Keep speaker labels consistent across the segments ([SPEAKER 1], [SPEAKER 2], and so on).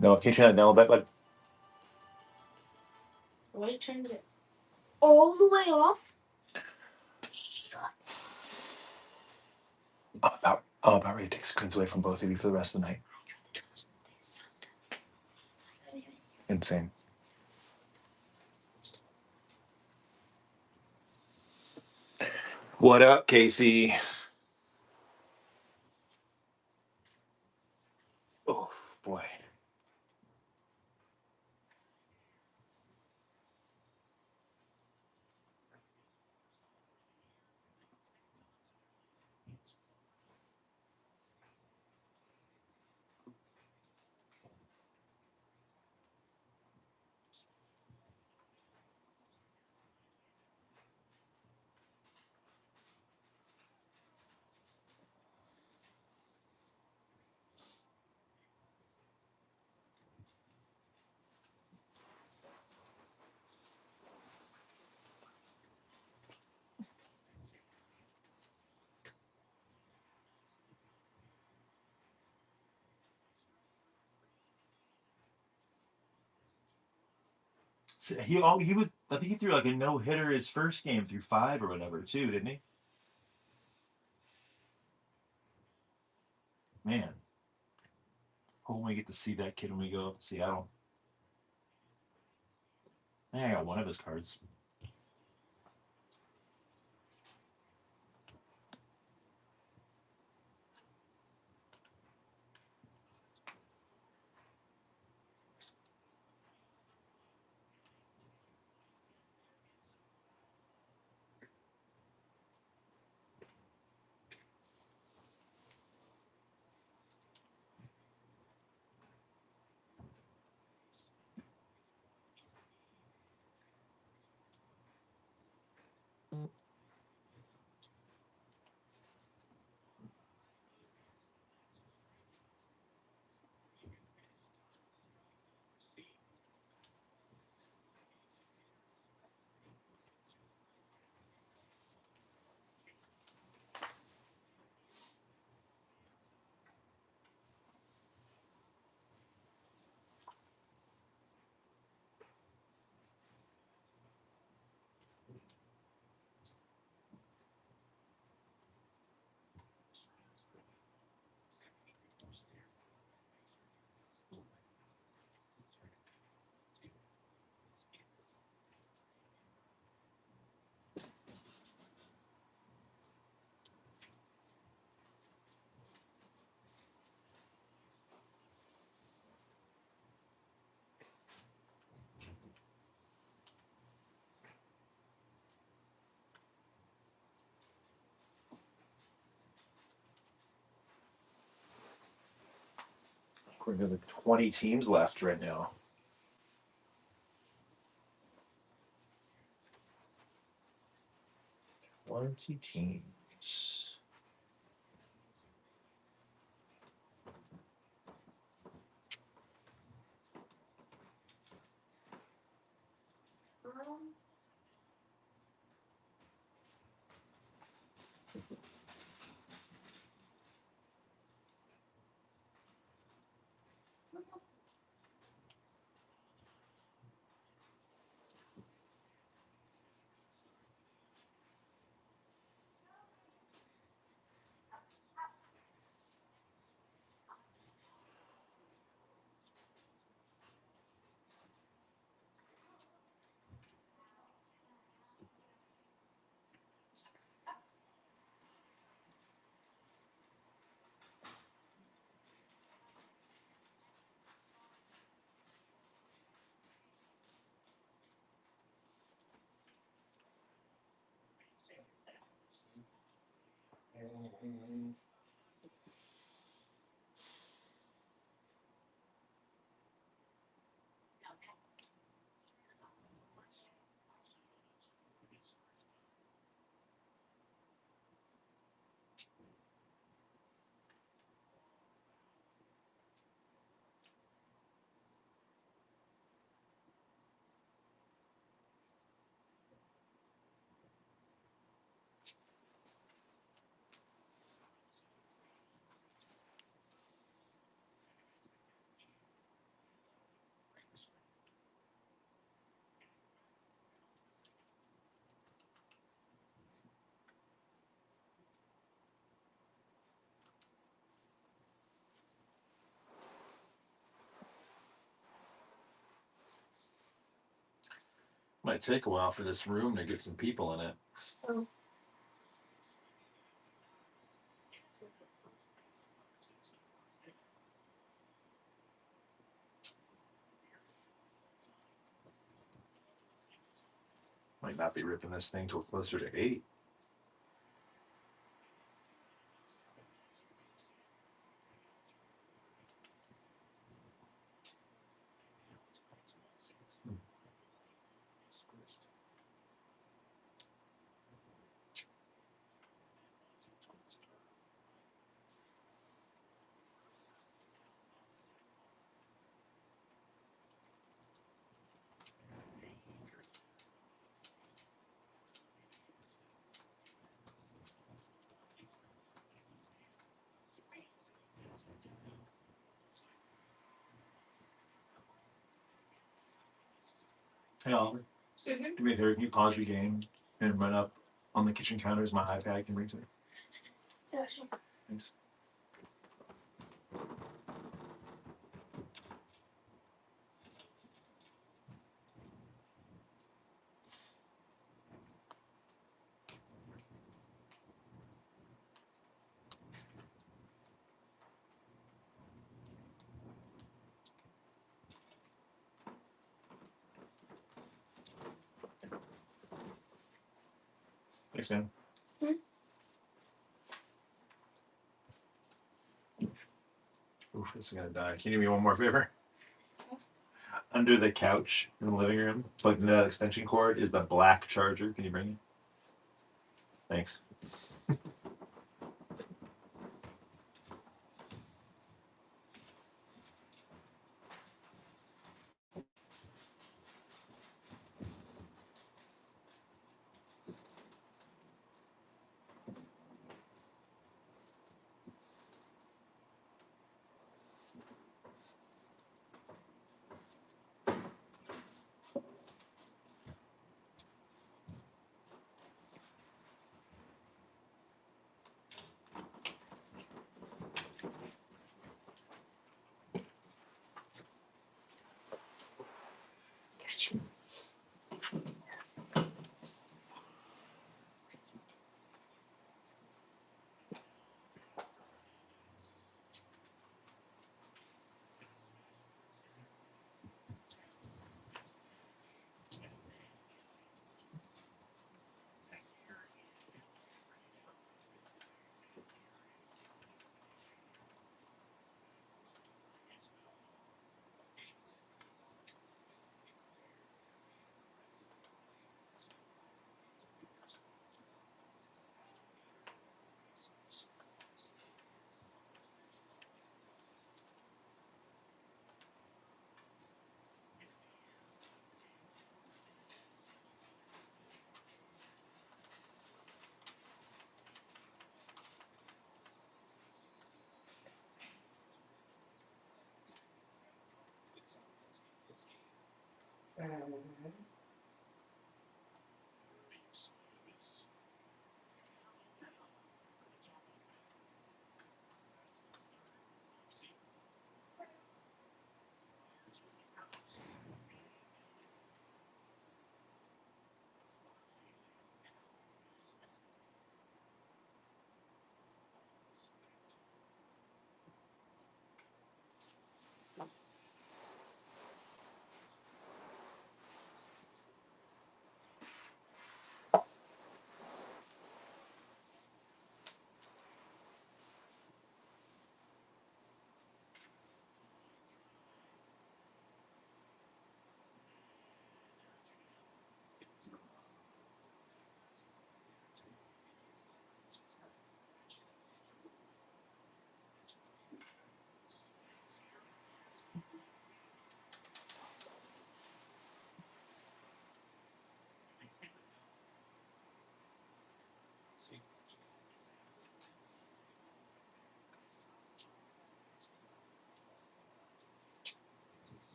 [SPEAKER 1] No, can't turn that down a little bit,
[SPEAKER 2] Why you turned it all the way off?
[SPEAKER 1] I'm about ready to take screens away from both of you for the rest of the night. Insane. What up, Casey? Oh, boy. So he was. I think he threw like a no hitter his first game through 5 or whatever too, didn't he? Man, hope we get to see that kid when we go up to Seattle. I got one of his cards. We're another 20 teams left right now. Twenty teams. Might take a while for this room to get some people in it.
[SPEAKER 2] Oh.
[SPEAKER 1] Might not be ripping this thing till closer to 8. Hey, Oliver.
[SPEAKER 2] Mm-hmm.
[SPEAKER 1] Do me a favor. Can you pause your game and run up on the kitchen counters? My iPad can bring to me.
[SPEAKER 2] Yeah, sure.
[SPEAKER 1] Thanks. Thanks, man.
[SPEAKER 2] Hmm?
[SPEAKER 1] Oof, this is gonna die. Can you do me one more favor? Under the couch in the living room, plugged into that extension cord, is the black charger. Can you bring it? Thanks.
[SPEAKER 2] Gotcha.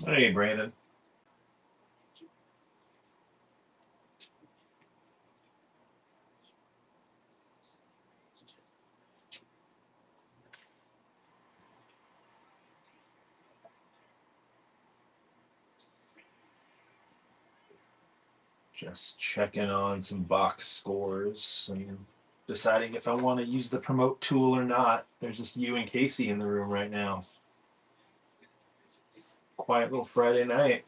[SPEAKER 1] Hey, Brandon. Just checking on some box scores and deciding if I want to use the promote tool or not. There's just you and Casey in the room right now. Quiet little Friday night.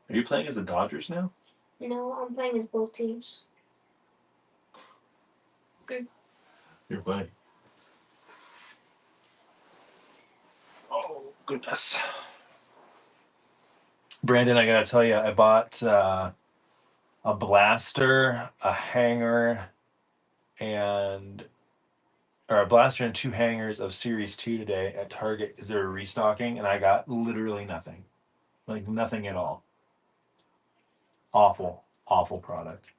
[SPEAKER 1] Are you playing as the Dodgers now?
[SPEAKER 2] No, I'm playing as both teams.
[SPEAKER 1] Okay. You're funny. Oh, goodness. Brandon, I gotta tell you, I bought a blaster, a hanger, and or a blaster and 2 hangers of Series 2 today at Target because they were restocking, and I got literally nothing. Like nothing at all. Awful, awful product.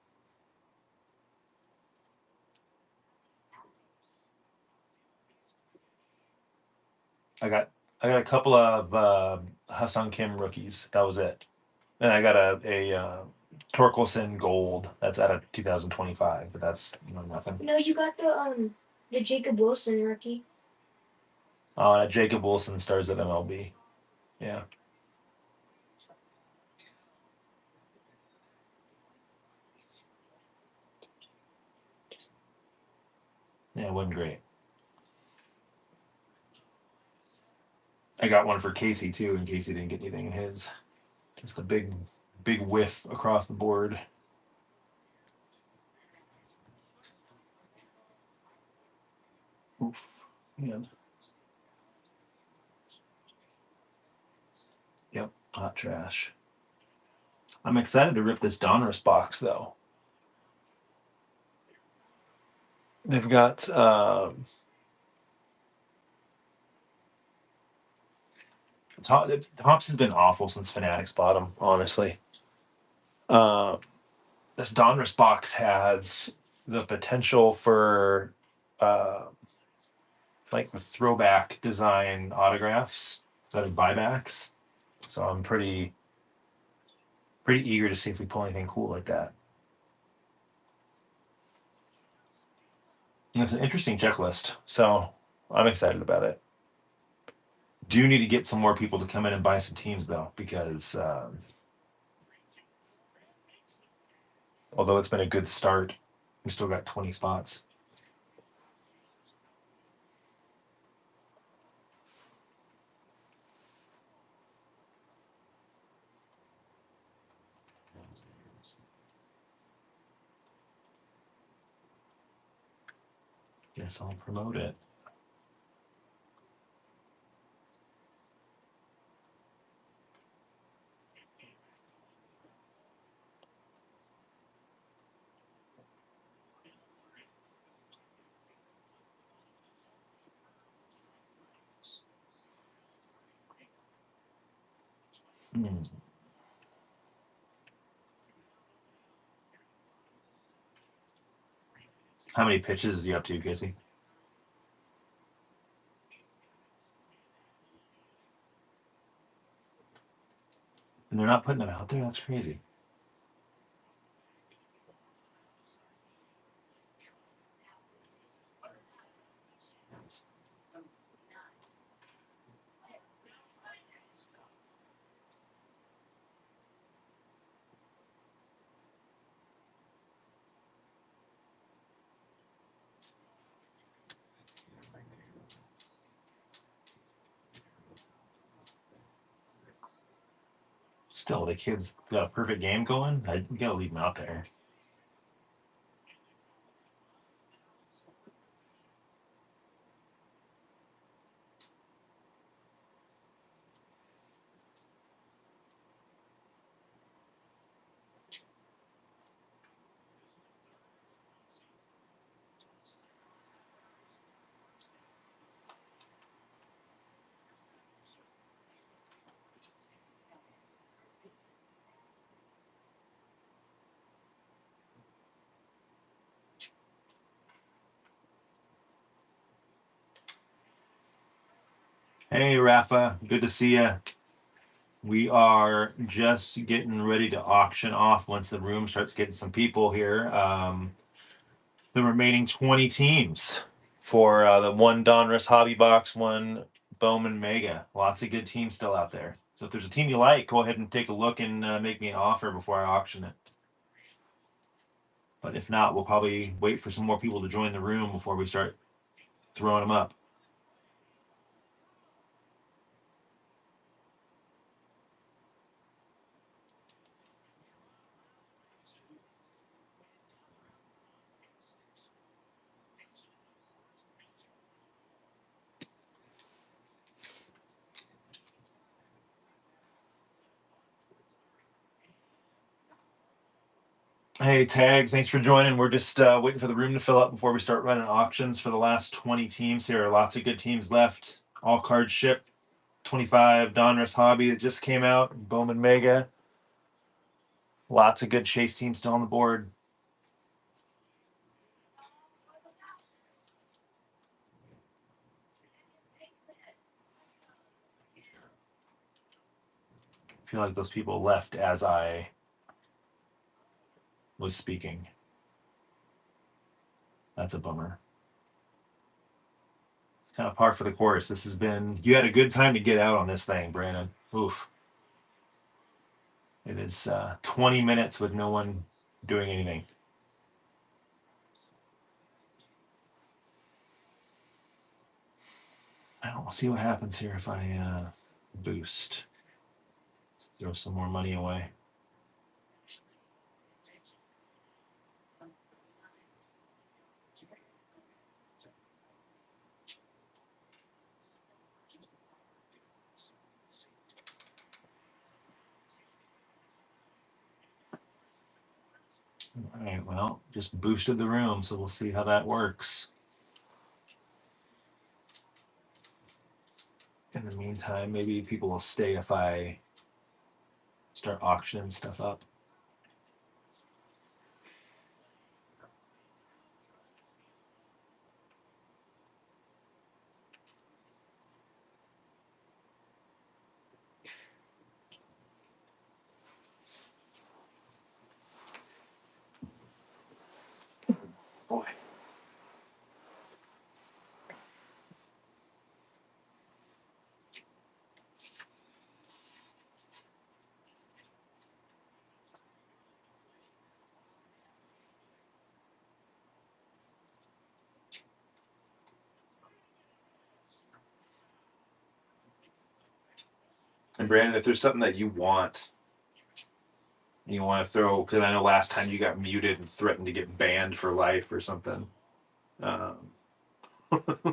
[SPEAKER 1] I got a couple of Hassan Kim rookies. That was it. And I got a Torkelson Gold. That's out of 2025, but that's nothing.
[SPEAKER 2] No, you got the Jacob Wilson rookie.
[SPEAKER 1] Jacob Wilson stars at MLB. Yeah. Yeah, it wasn't great. I got one for Casey too, and Casey didn't get anything in his. Just a big whiff across the board. Oof. Man. Yep, hot trash. I'm excited to rip this Donruss box though. They've got Thompson's been awful since Fanatics bought him, honestly. Uh, this Donruss box has the potential for uh, like throwback design autographs that are buybacks. So I'm pretty eager to see if we pull anything cool like that. And it's an interesting checklist, so I'm excited about it. Do need to get some more people to come in and buy some teams though, because although it's been a good start, we still got 20 spots. Guess I'll promote it. Hmm. How many pitches is he up to, Casey? And they're not putting him out there? That's crazy. Still, the kid's got a perfect game going. I gotta leave him out there. Hey, Rafa, good to see you. We are just getting ready to auction off once the room starts getting some people here. The remaining 20 teams for the one Donruss Hobby Box, one Bowman Mega. Lots of good teams still out there. So if there's a team you like, go ahead and take a look and make me an offer before I auction it. But if not, we'll probably wait for some more people to join the room before we start throwing them up. Hey, Tag, thanks for joining. We're just waiting for the room to fill up before we start running auctions for the last 20 teams here. Lots of good teams left. All cards shipped. 25 Donruss Hobby that just came out. Bowman Mega. Lots of good chase teams still on the board. I feel like those people left as I was speaking. That's a bummer. It's kind of par for the course. This has been, you had a good time to get out on this thing, Brandon. Oof. It is 20 minutes with no one doing anything. I don't see what happens here if I boost. Let's throw some more money away. All right, well, just boosted the room, so we'll see how that works. In the meantime, maybe people will stay if I start auctioning stuff up. Boy. And Brandon, if there's something that you want to throw, because I know last time you got muted and threatened to get banned for life or something.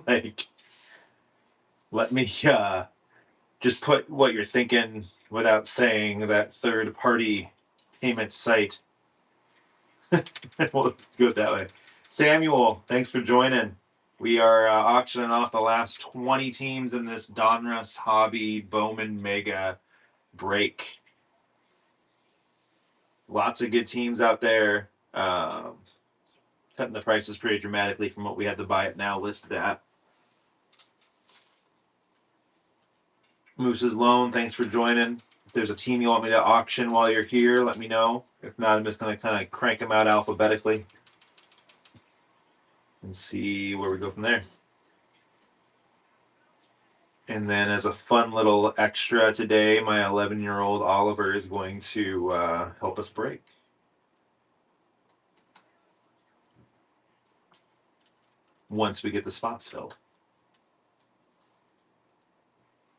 [SPEAKER 1] Like, let me just put what you're thinking without saying that third party payment site. Well, let's go that way. Samuel, thanks for joining. We are auctioning off the last 20 teams in this Donruss Hobby Bowman Mega break. Lots of good teams out there. Cutting the prices pretty dramatically from what we had to buy it now listed at. Moose's Loan, thanks for joining. If there's a team you want me to auction while you're here, let me know. If not, I'm just going to kind of crank them out alphabetically and see where we go from there. And then as a fun little extra today, my 11-year-old Oliver is going to help us break. Once we get the spots filled.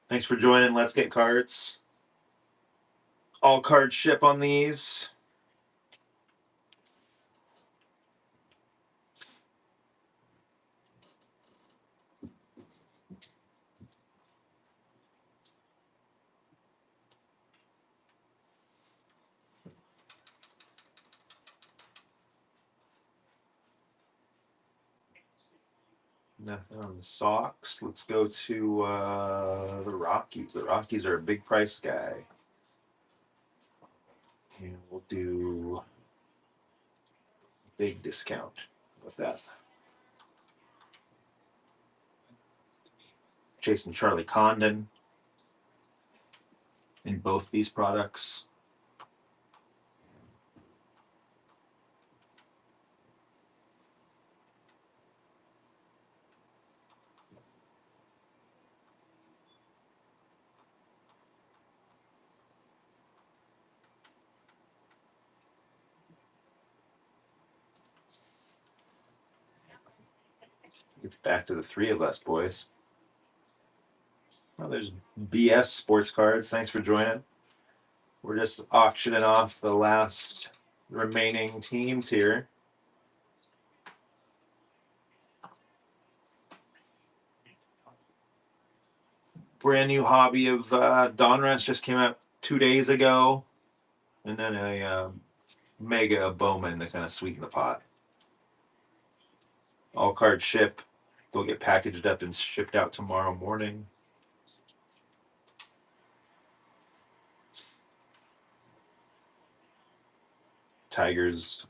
[SPEAKER 1] Thanks for joining. Let's get cards. All card ship on these. Nothing on the Sox. Let's go to the Rockies. The Rockies are a big price guy. And we'll do big discount with that. Chasing Charlie Condon in both these products. It's back to the three of us, boys. Oh, there's BS Sports Cards. Thanks for joining. We're just auctioning off the last remaining teams here. Brand new hobby of Donruss just came out 2 days ago. And then a mega of Bowman to kind of sweeten the pot. All card ship. They'll get packaged up and shipped out tomorrow morning. Tigers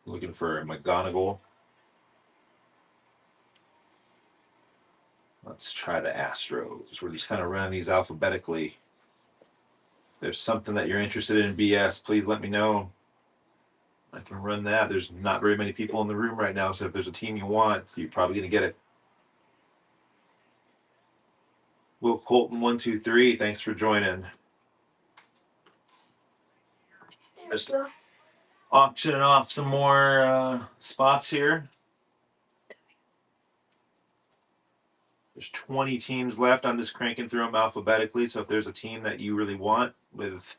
[SPEAKER 1] looking for a McGonagall. Let's try the Astros. We're just kind of running these alphabetically. If there's something that you're interested in BS, please let me know. I can run that. There's not very many people in the room right now, so if there's a team you want, you're probably going to get it. Will Colton 123, thanks for joining. Just auctioning off some more spots here. There's 20 teams left. I'm just cranking through them alphabetically. So if there's a team that you really want with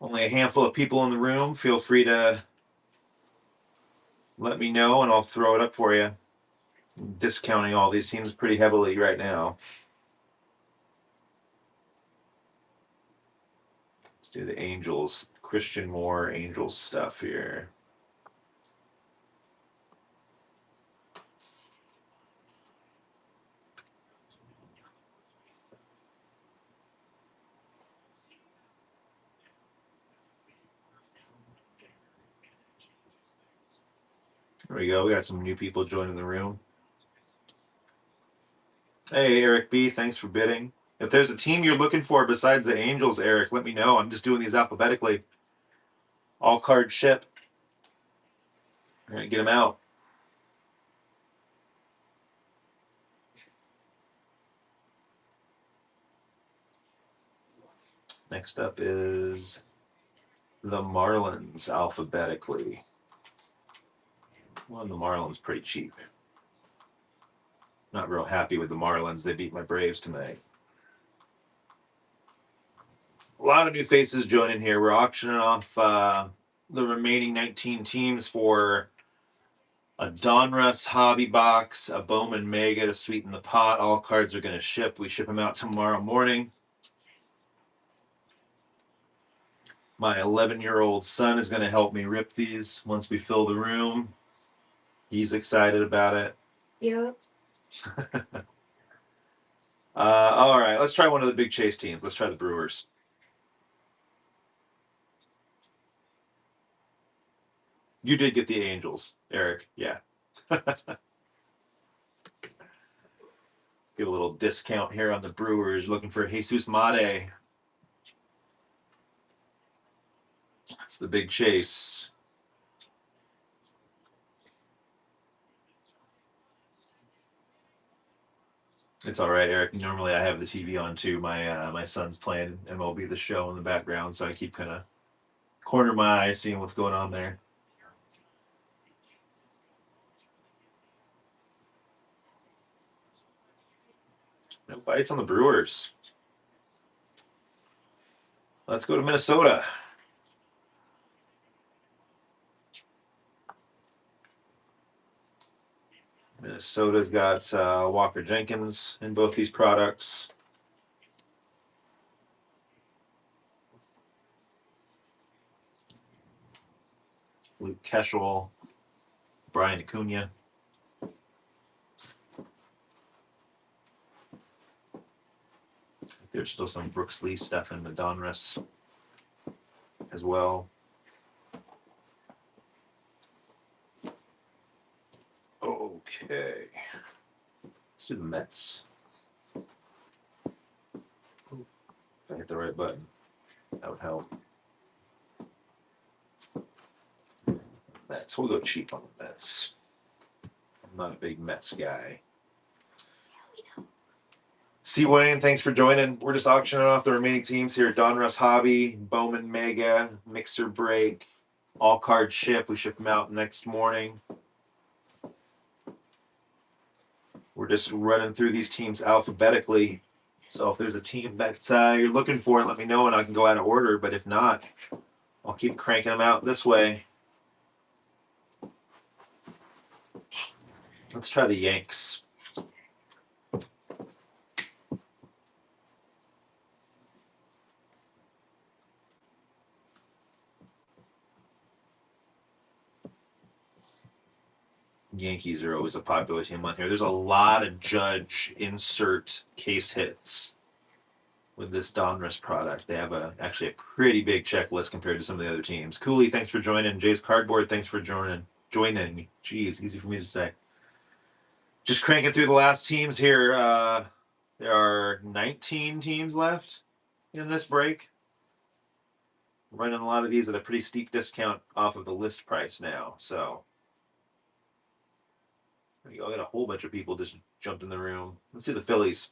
[SPEAKER 1] only a handful of people in the room, feel free to let me know and I'll throw it up for you. I'm discounting all these teams pretty heavily right now. Let's do the Angels. Christian Moore Angels stuff here. There we go. We got some new people joining the room. Hey, Eric B., thanks for bidding. If there's a team you're looking for besides the Angels, Eric, let me know. I'm just doing these alphabetically. All card ship. All right, get them out. Next up is the Marlins alphabetically. Well, the Marlins pretty cheap. Not real happy with the Marlins. They beat my Braves tonight. A lot of new faces joining here. We're auctioning off the remaining 19 teams for a Donruss hobby box, a Bowman Mega to sweeten the pot. All cards are going to ship. We ship them out tomorrow morning. My 11-year-old son is going to help me rip these once we fill the room. He's excited about it.
[SPEAKER 2] Yep.
[SPEAKER 1] All right, let's try one of the big chase teams. Let's try the Brewers. You did get the Angels, Eric. Yeah. Give a little discount here on the Brewers. Looking for Jesus Mate. That's the big chase. It's all right, Eric. Normally I have the TV on too. My son's playing MLB The Show in the background, so I keep kind of corner my eye, seeing what's going on there. No bites on the Brewers. Let's go to Minnesota. Minnesota's got Walker Jenkins in both these products. Luke Keschel, Brian Acuna. There's still some Brooks Lee stuff in the Donruss as well. Okay. Let's do the Mets. If I hit the right button, that would help. Mets. We'll go cheap on the Mets. I'm not a big Mets guy. C. Wayne, thanks for joining. We're just auctioning off the remaining teams here. Donruss Hobby, Bowman Mega, Mixer Break, all card ship. We ship them out next morning. We're just running through these teams alphabetically. So if there's a team that you're looking for, let me know and I can go out of order. But if not, I'll keep cranking them out this way. Let's try the Yanks. Yankees are always a popular team on here. There's a lot of Judge insert case hits with this Donruss product. They have actually a pretty big checklist compared to some of the other teams. Cooley, thanks for joining. Jay's Cardboard, thanks for joining. Jeez, easy for me to say. Just cranking through the last teams here. There are 19 teams left in this break. We're running a lot of these at a pretty steep discount off of the list price now. So there you go. I got a whole bunch of people just jumped in the room. Let's do the Phillies.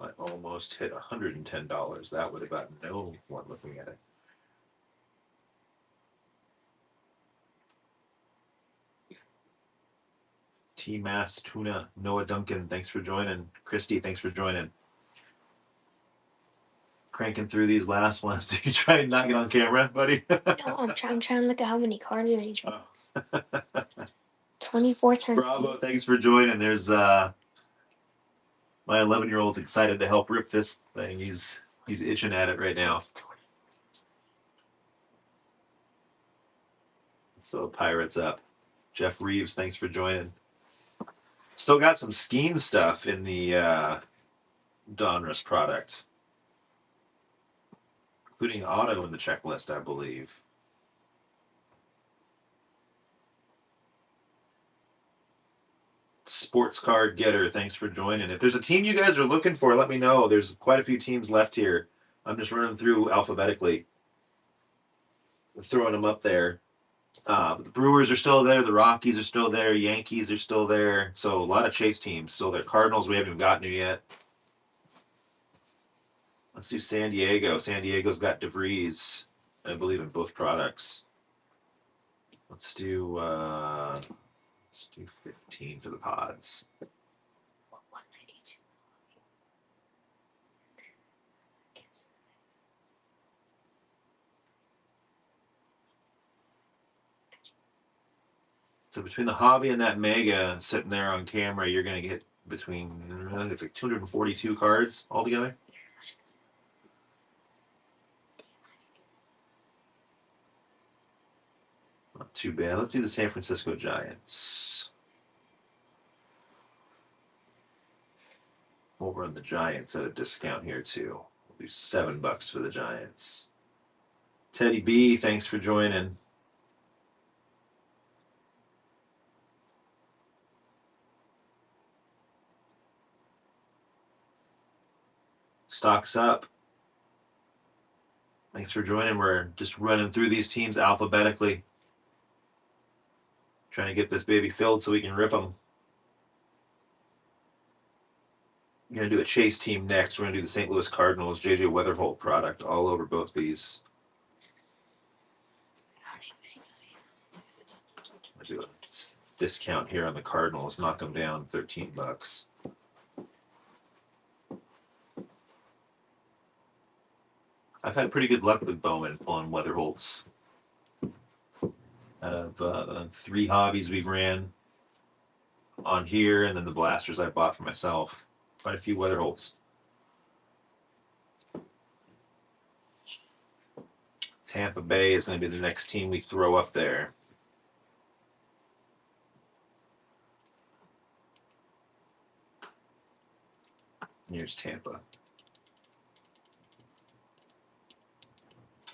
[SPEAKER 1] I almost hit $110. That would have gotten no one looking at it. T-Mass Tuna, Noah Duncan, thanks for joining. Christy, thanks for joining. Cranking through these last ones. You try and not get on camera, buddy?
[SPEAKER 2] No, I'm trying to look at how many cards are in each box. 24 times.
[SPEAKER 1] Bravo, thanks for joining. There's my 11-year-old's excited to help rip this thing. He's itching at it right now. So Pirates up. Jeff Reeves, thanks for joining. Still got some Skeen stuff in the Donruss product, including auto in the checklist, I believe. Sports Card Getter, thanks for joining. If there's a team you guys are looking for, let me know. There's quite a few teams left here. I'm just running through alphabetically, throwing them up there. The Brewers are still there. The Rockies are still there. Yankees are still there. So a lot of chase teams still there. Cardinals, we haven't even gotten to yet. Let's do San Diego. San Diego's got DeVries, I believe, in both products. Let's do 15 for the pods.
[SPEAKER 2] 192.
[SPEAKER 1] So between the hobby and that mega sitting there on camera, you're going to get between, I think it's like 242 cards altogether. Not too bad. Let's do the San Francisco Giants. We'll run the Giants at a discount here too. We'll do $7 for the Giants. Teddy B, thanks for joining. Stocks up. Thanks for joining. We're just running through these teams alphabetically. Trying to get this baby filled so we can rip them. I'm going to do a chase team next. We're going to do the St. Louis Cardinals, JJ Weatherholt product all over both these. I'll do a discount here on the Cardinals, knock them down $13. I've had pretty good luck with Bowman pulling weather holds. Out of the 3 hobbies we've ran on here, and then the blasters I bought for myself, quite a few weather holds. Tampa Bay is going to be the next team we throw up there. Here's Tampa.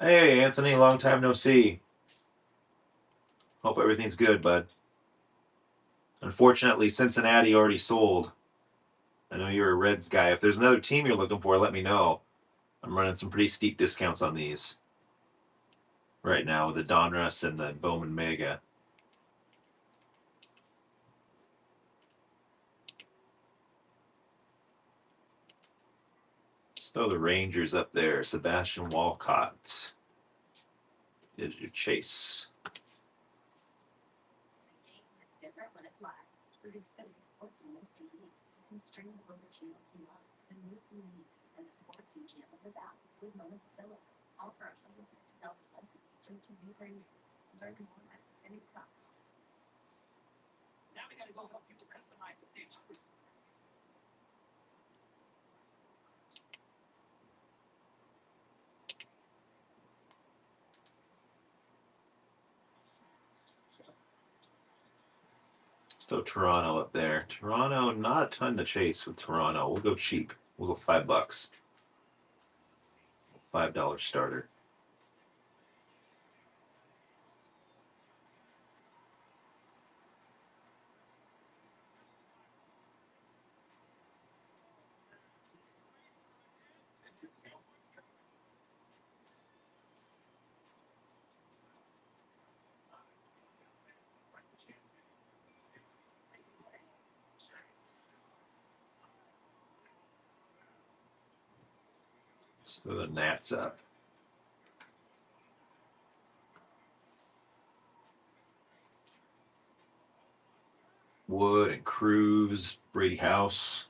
[SPEAKER 1] Hey, Anthony, long time no see. Hope everything's good, bud. Unfortunately, Cincinnati already sold. I know you're a Reds guy. If there's another team you're looking for, let me know. I'm running some pretty steep discounts on these right now with the Donruss and the Bowman Mega. Let's throw the Rangers up there. Sebastian Walcott is your chase. So Toronto up there. Toronto, not a ton to chase with Toronto. We'll go cheap. We'll go $5. $5 starter. Let's throw the Nats up. Wood and Cruz, Brady House.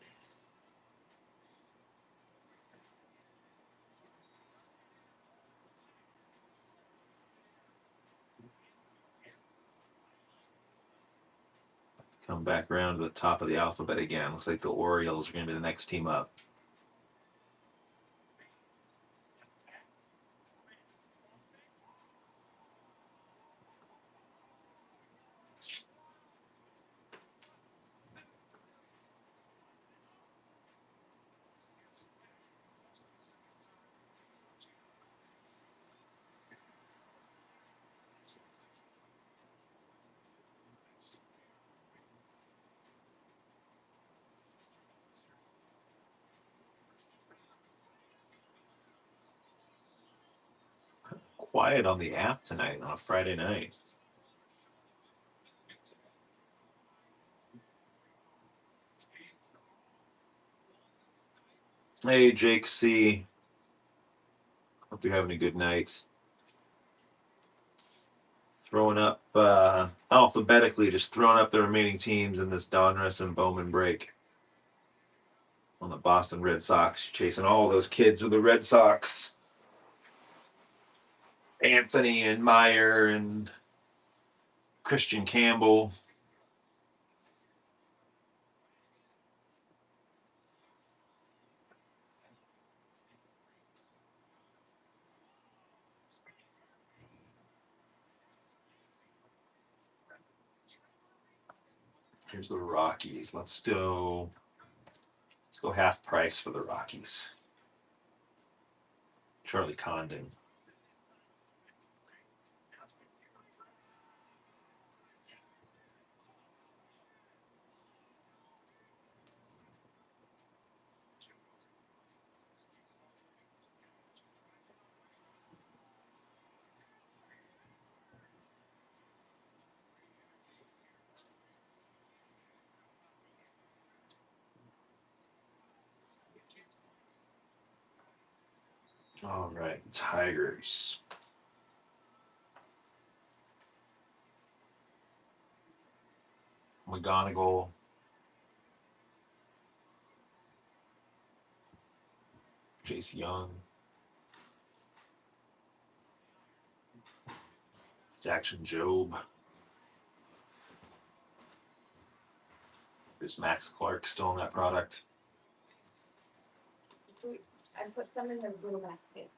[SPEAKER 1] Come back around to the top of the alphabet again. Looks like the Orioles are going to be the next team up. Quiet on the app tonight on a Friday night. Hey, Jake C. Hope you're having a good night. Throwing up alphabetically, just throwing up the remaining teams in this Donruss and Bowman break. On the Boston Red Sox, chasing all those kids with the Red Sox. Anthony and Meyer and Christian Campbell. Here's the Rockies. Let's go half price for the Rockies. Charlie Condon. All right, Tigers. McGonigal. Jace Young. Jackson Job. Is Max Clark still in that product?
[SPEAKER 2] I put some in the little basket.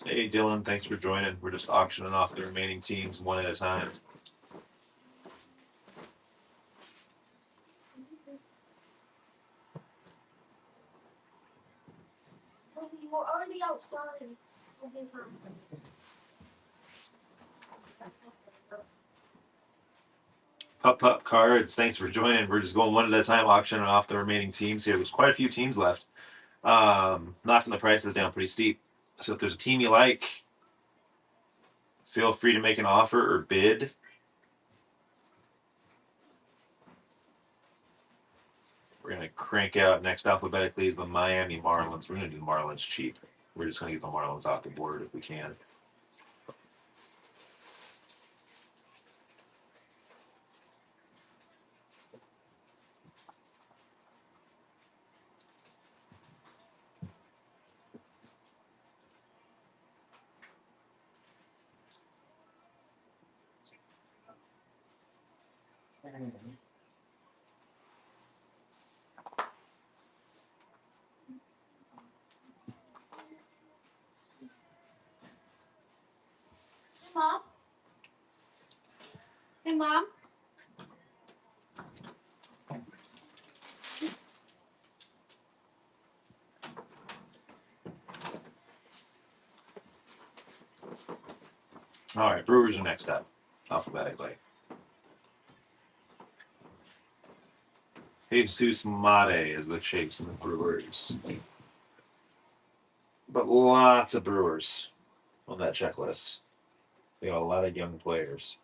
[SPEAKER 1] Hey, Dylan, thanks for joining. We're just auctioning off the remaining teams one at a time.
[SPEAKER 2] We're already outside.
[SPEAKER 1] Pup Cards, thanks for joining. We're just going one at a time, auctioning off the remaining teams here. There's quite a few teams left. Knocking the prices down pretty steep. So if there's a team you like, feel free to make an offer or bid. We're going to crank out next alphabetically is the Miami Marlins. We're going to do the Marlins cheap. We're just going to get the Marlins off the board if we can.
[SPEAKER 2] Mom? Hey, Mom?
[SPEAKER 1] All right, Brewers are next up, alphabetically. Jesus Mate is the Chase and the Brewers. But lots of Brewers on that checklist. They got a lot of young players.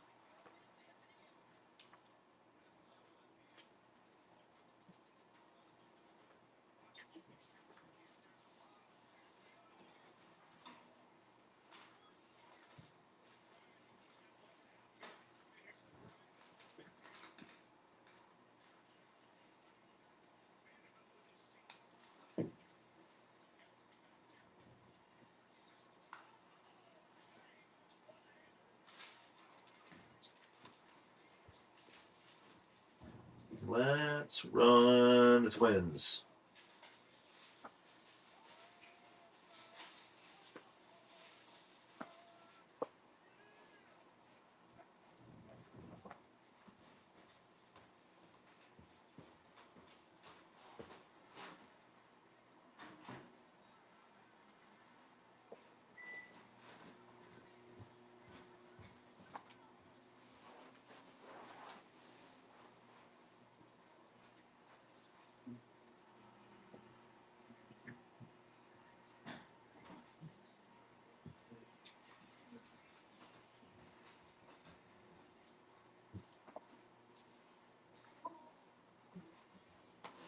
[SPEAKER 1] Let's run the Twins.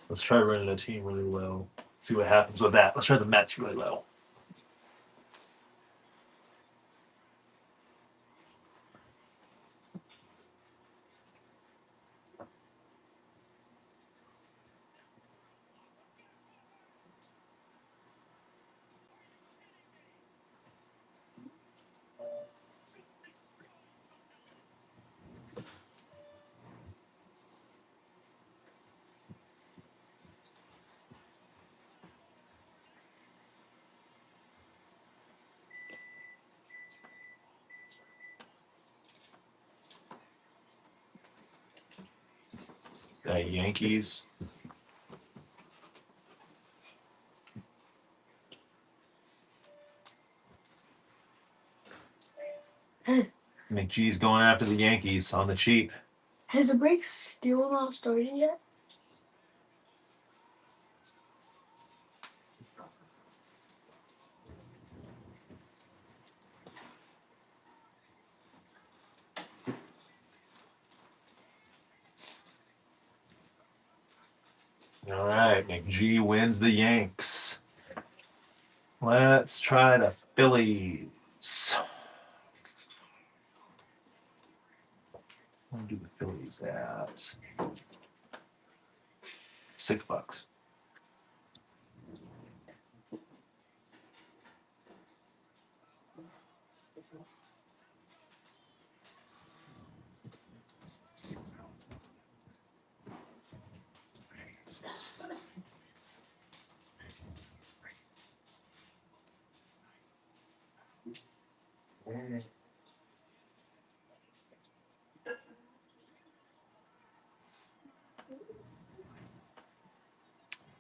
[SPEAKER 1] Let's try running a team really low. See what happens with that. Let's try the Mets really low. Yankees. McGee's going after the Yankees on the cheap.
[SPEAKER 2] Has the break still not started yet?
[SPEAKER 1] All right, McGee wins the Yanks. Let's try the Phillies. What do the Phillies at? $6.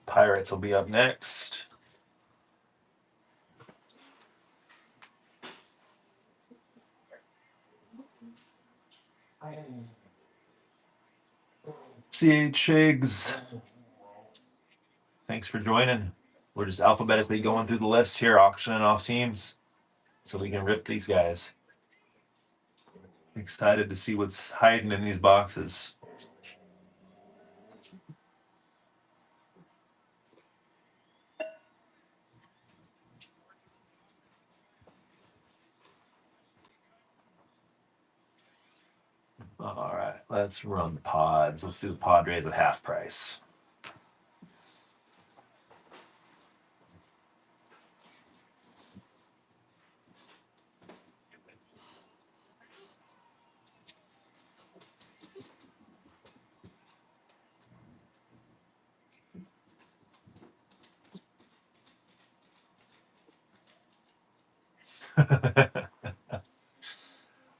[SPEAKER 1] Pirates will be up next. CH Shiggs, thanks for joining. We're just alphabetically going through the list here, auctioning off teams so we can rip these guys. Excited to see what's hiding in these boxes. All right, let's run the pods. Let's do the Padres at half price.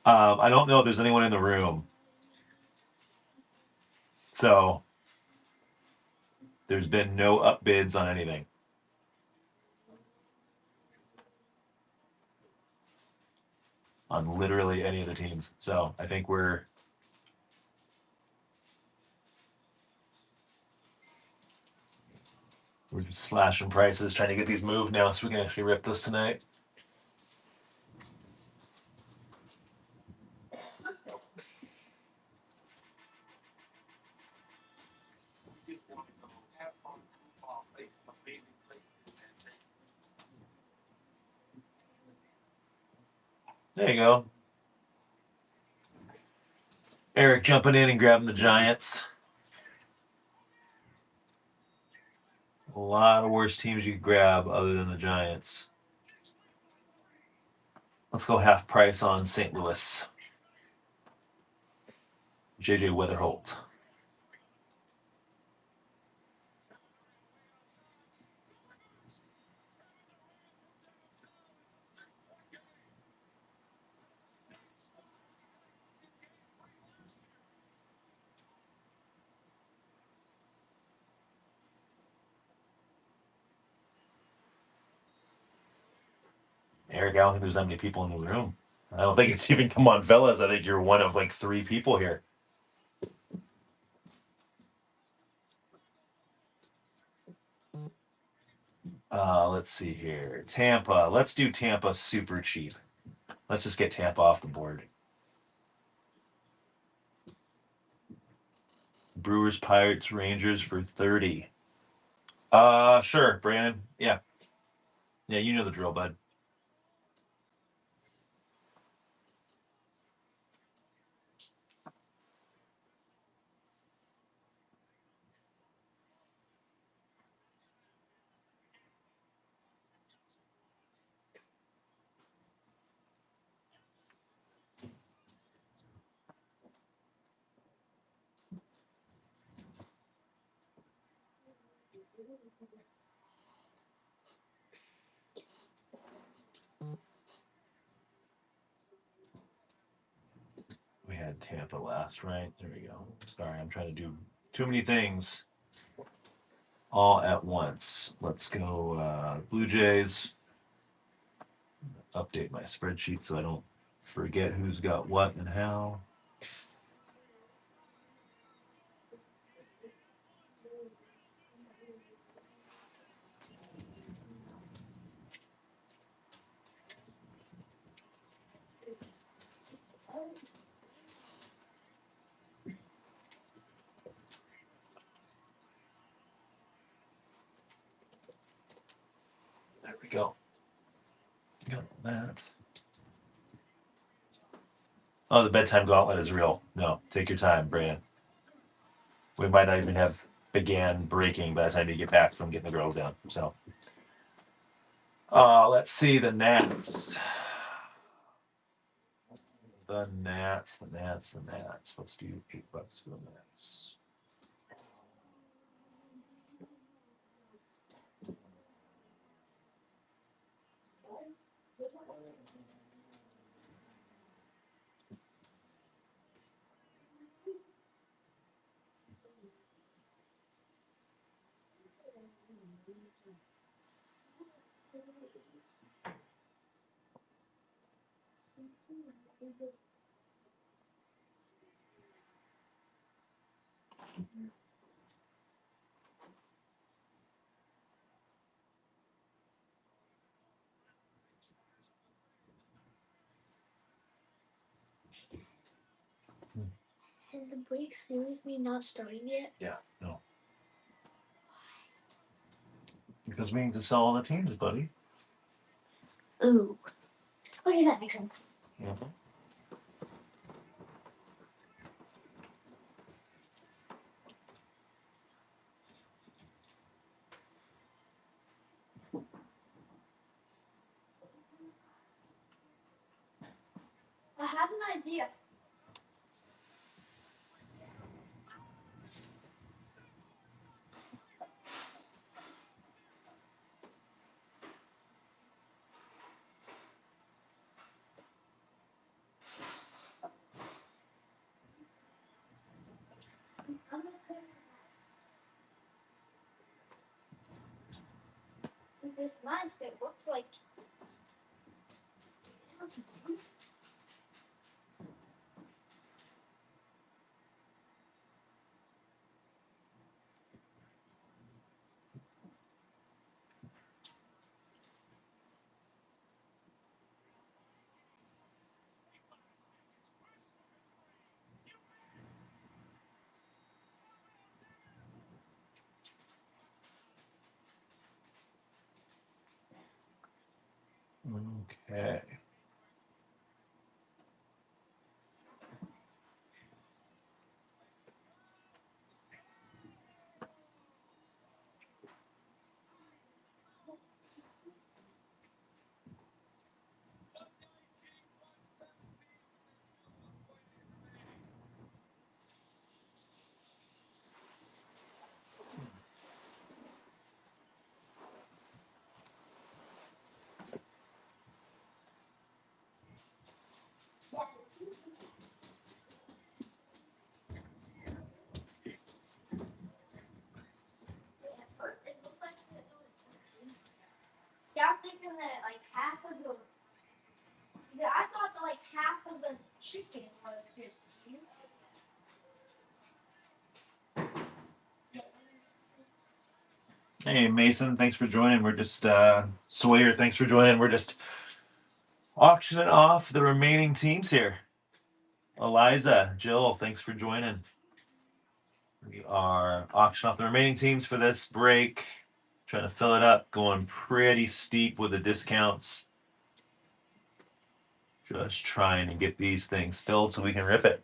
[SPEAKER 1] I don't know if there's anyone in the room. So there's been no up bids on anything. On literally any of the teams. So I think we're just slashing prices, trying to get these moved now so we can actually rip this tonight. There you go. Eric jumping in and grabbing the Giants. A lot of worse teams you could grab other than the Giants. Let's go half price on St. Louis. JJ Weatherholt. Eric, I don't think there's that many people in the room. I don't think it's even come on Fellas. I think you're one of like 3 people here. Let's see here. Tampa. Let's do Tampa super cheap. Let's just get Tampa off the board. Brewers, Pirates, Rangers for 30. Sure, Brandon. Yeah. Yeah, you know the drill, bud. We had Tampa last, right? There we go. Sorry, I'm trying to do too many things all at once. Let's go Blue Jays. Update my spreadsheet so I don't forget who's got what and how. There we go. Got that. Oh, the bedtime gauntlet is real. No, take your time, Brandon. We might not even have began breaking by the time you get back from getting the girls down. So, let's see the Nats. The Nats. Let's do $8 for the Nats.
[SPEAKER 2] Has the break seriously not started yet?
[SPEAKER 1] Yeah, no. Because we need to sell all the teams, buddy.
[SPEAKER 2] Ooh. Okay, that makes sense.
[SPEAKER 1] Mm-hmm.
[SPEAKER 2] I have an idea. With this knife that looks like.
[SPEAKER 1] Okay.
[SPEAKER 2] Yeah, I'm thinking that like half of the. Yeah, I thought that like half of the chicken was just you.
[SPEAKER 1] Hey, Mason, thanks for joining. We're just, Sawyer, thanks for joining. We're just auctioning off the remaining teams here. Eliza, Jill, thanks for joining. We are auctioning off the remaining teams for this break. Trying to fill it up, going pretty steep with the discounts. Just trying to get these things filled so we can rip it.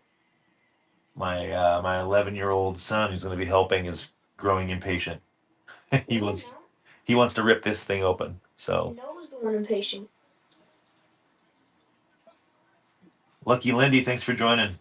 [SPEAKER 1] My 11-year-old son, who's going to be helping, is growing impatient. he wants to rip this thing open. So
[SPEAKER 2] Noah's the one impatient.
[SPEAKER 1] Lucky Lindy, thanks for joining.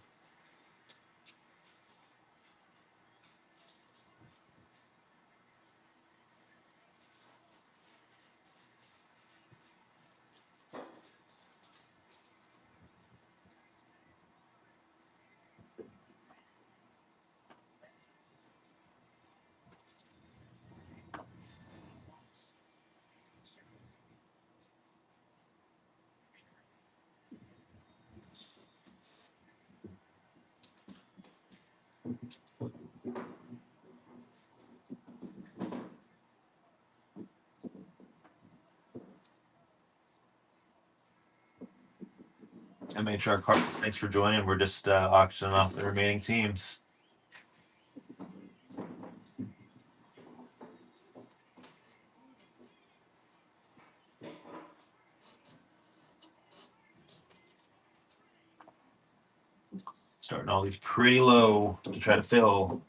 [SPEAKER 1] MHR Cards, thanks for joining. We're just auctioning off the remaining teams. Starting all these pretty low to try to fill.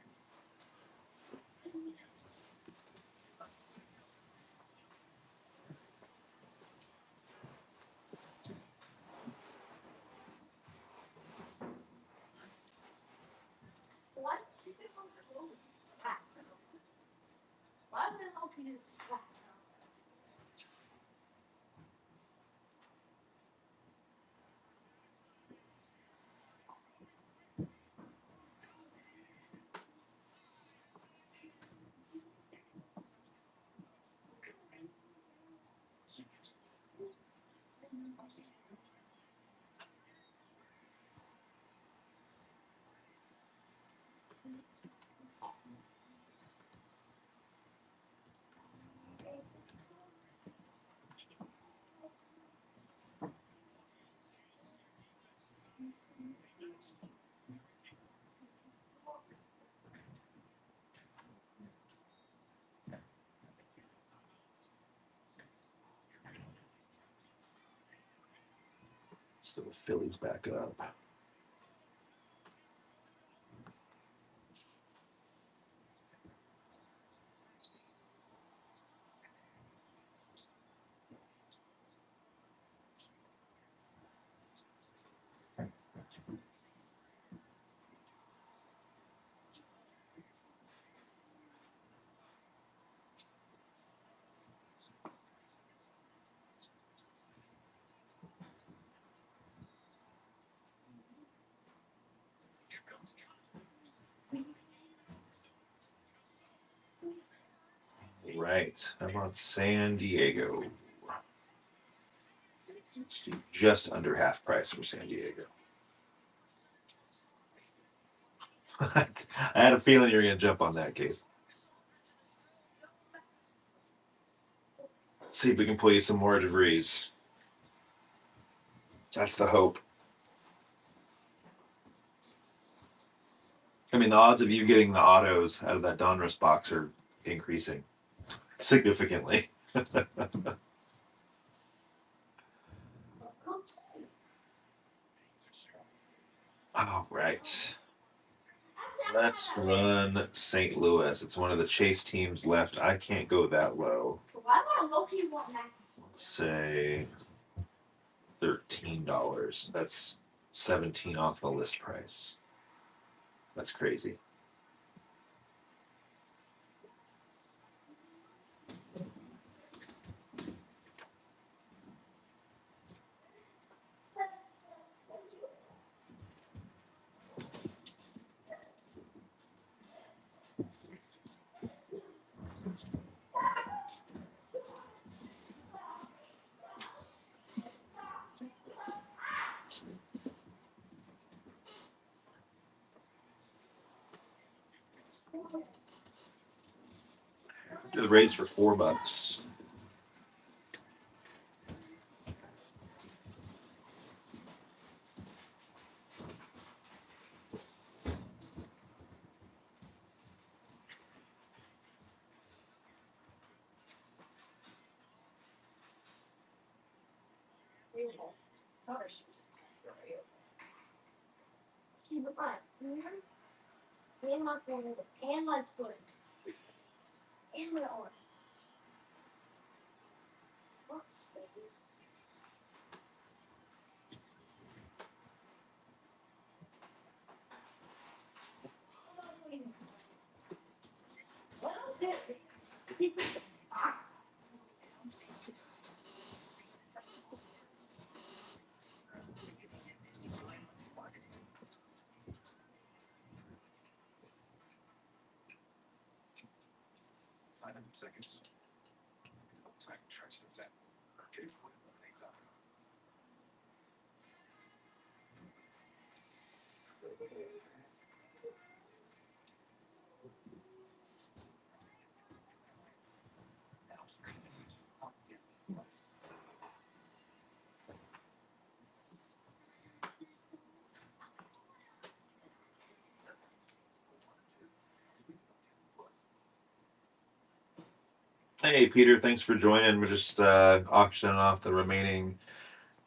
[SPEAKER 1] So the Phillies back up. Right. How about San Diego? Let's do just under half price for San Diego. I had a feeling you were going to jump on that case. Let's see if we can pull you some more DeVries. That's the hope. I mean, the odds of you getting the autos out of that Donruss box are increasing significantly. All right. Let's run St. Louis. It's one of the chase teams left. I can't go that low. Let's say $13. That's 17 off the list price. That's crazy. Do the raise for $4. Hey, Peter, thanks for joining. We're just auctioning off the remaining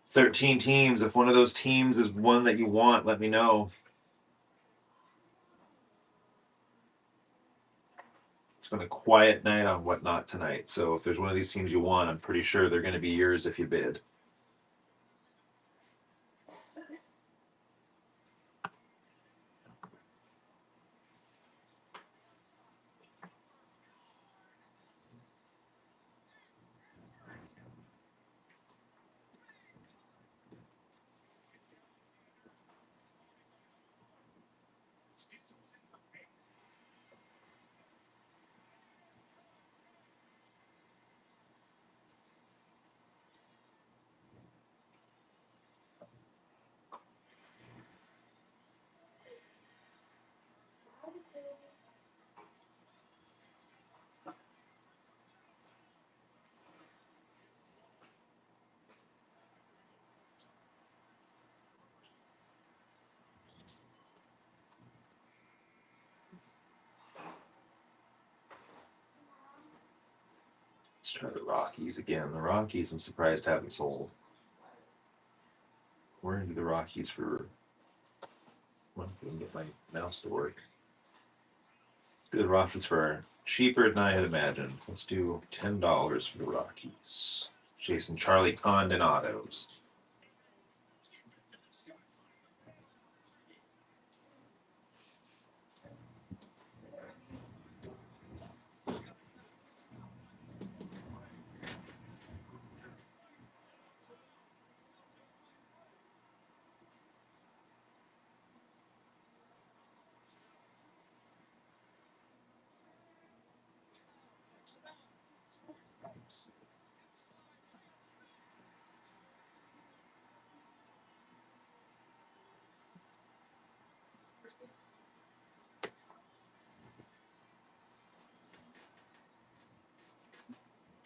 [SPEAKER 1] 13 teams. If one of those teams is one that you want, let me know. It's been a quiet night on Whatnot tonight. So if there's one of these teams you want, I'm pretty sure they're going to be yours if you bid. Let's try the Rockies again. The Rockies, I'm surprised haven't sold. We're into the Rockies for. Well, if I can get my mouse to work. Let's do the Rockies for cheaper than I had imagined. Let's do $10 for the Rockies. Jason Charlie Condon autos.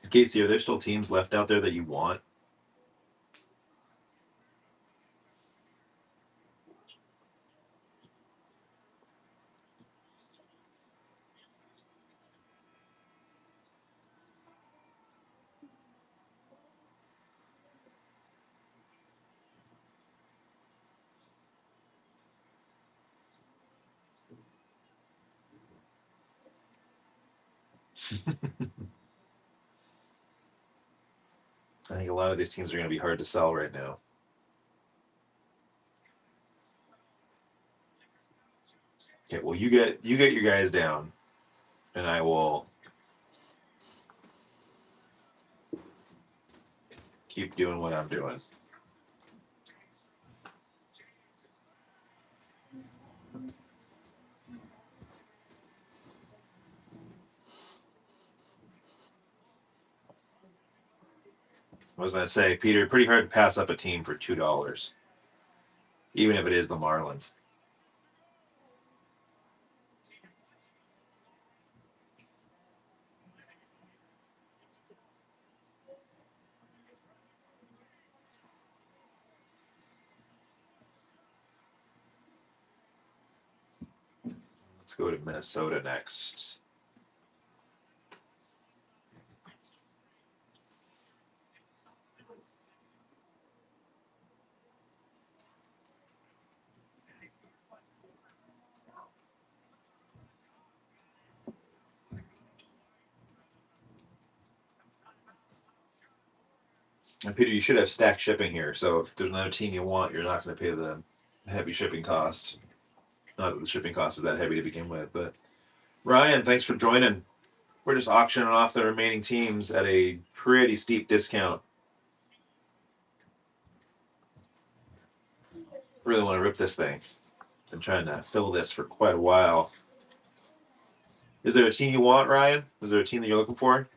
[SPEAKER 1] Casey, are there still teams left out there that you want? I think a lot of these teams are going to be hard to sell right now. Okay, well you get your guys down, and I will keep doing what I'm doing. I was going to say, Peter, pretty hard to pass up a team for $2, even if it is the Marlins. Let's go to Minnesota next. And Peter, you should have stacked shipping here. So if there's another team you want, you're not going to pay the heavy shipping cost. Not that the shipping cost is that heavy to begin with, but Ryan, thanks for joining. We're just auctioning off the remaining teams at a pretty steep discount. Really want to rip this thing. Been trying to fill this for quite a while. Is there a team you want, Ryan? Is there a team that you're looking for?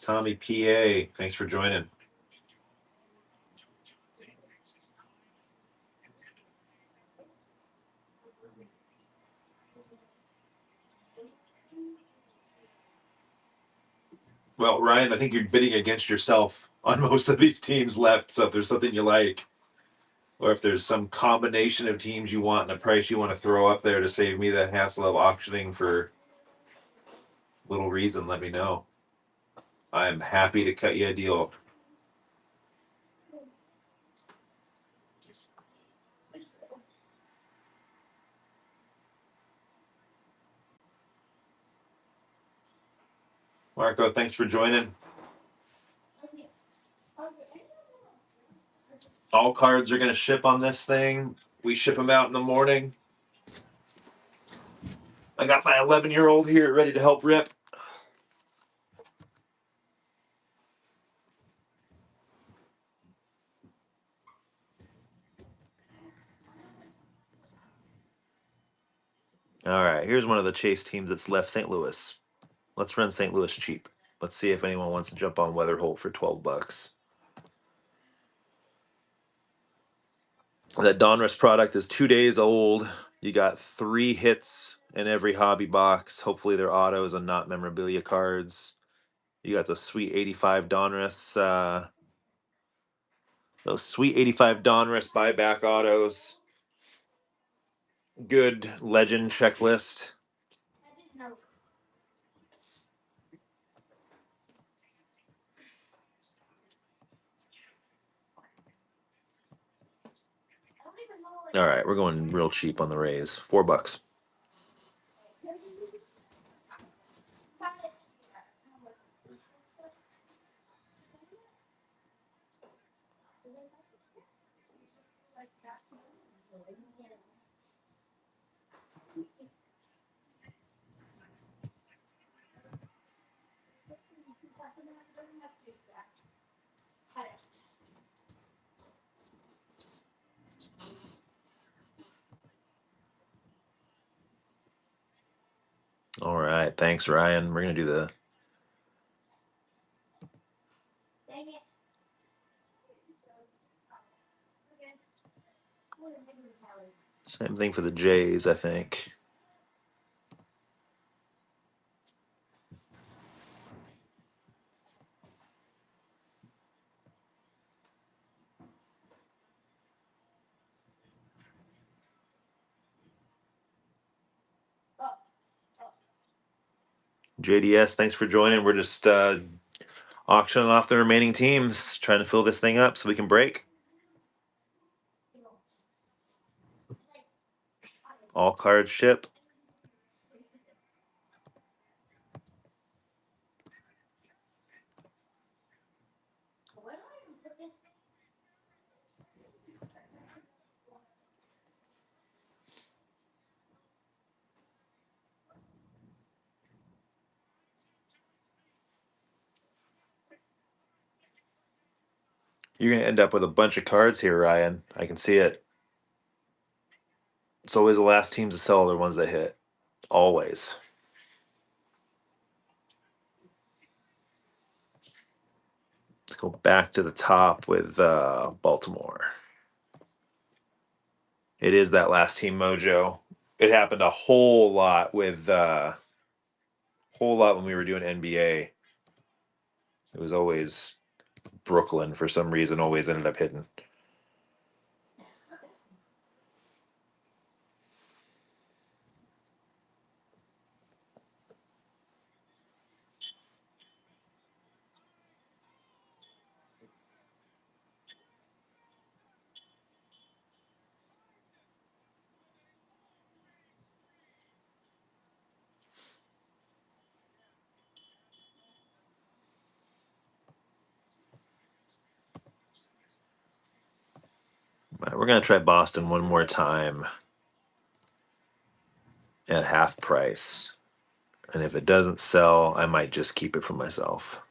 [SPEAKER 1] Tommy PA, thanks for joining. Well, Ryan, I think you're bidding against yourself on most of these teams left. So if there's something you like, or if there's some combination of teams you want and a price you want to throw up there to save me the hassle of auctioning for little reason, let me know. I'm happy to cut you a deal. Marco, thanks for joining. All cards are going to ship on this thing. We ship them out in the morning. I got my 11-year-old here ready to help rip. All right, here's one of the chase teams that's left, St. Louis. Let's run St. Louis cheap. Let's see if anyone wants to jump on Weatherholt for $12. That Donruss product is 2 days old. You got 3 hits in every hobby box. Hopefully they're autos and not memorabilia cards. You got those sweet 85 Donruss, those sweet 85 Donruss buyback autos. good legend checklist.
[SPEAKER 2] I didn't know. I don't even know what.
[SPEAKER 1] All right, we're going real cheap on the Rays. $4. All right, thanks, Ryan. We're gonna do the
[SPEAKER 2] Dang it.
[SPEAKER 1] same thing for the Jays, I think. JDS, thanks for joining. We're just auctioning off the remaining teams, trying to fill this thing up so we can break. All cards ship. You're gonna end up with a bunch of cards here, Ryan. I can see it. It's always the last teams to sell are the ones that hit. Always. Let's go back to the top with Baltimore. It is that last team mojo. It happened a whole lot with whole lot when we were doing NBA. It was always Brooklyn for some reason. Always ended up hitting. All right, we're gonna try Boston one more time at half price. And if it doesn't sell, I might just keep it for myself.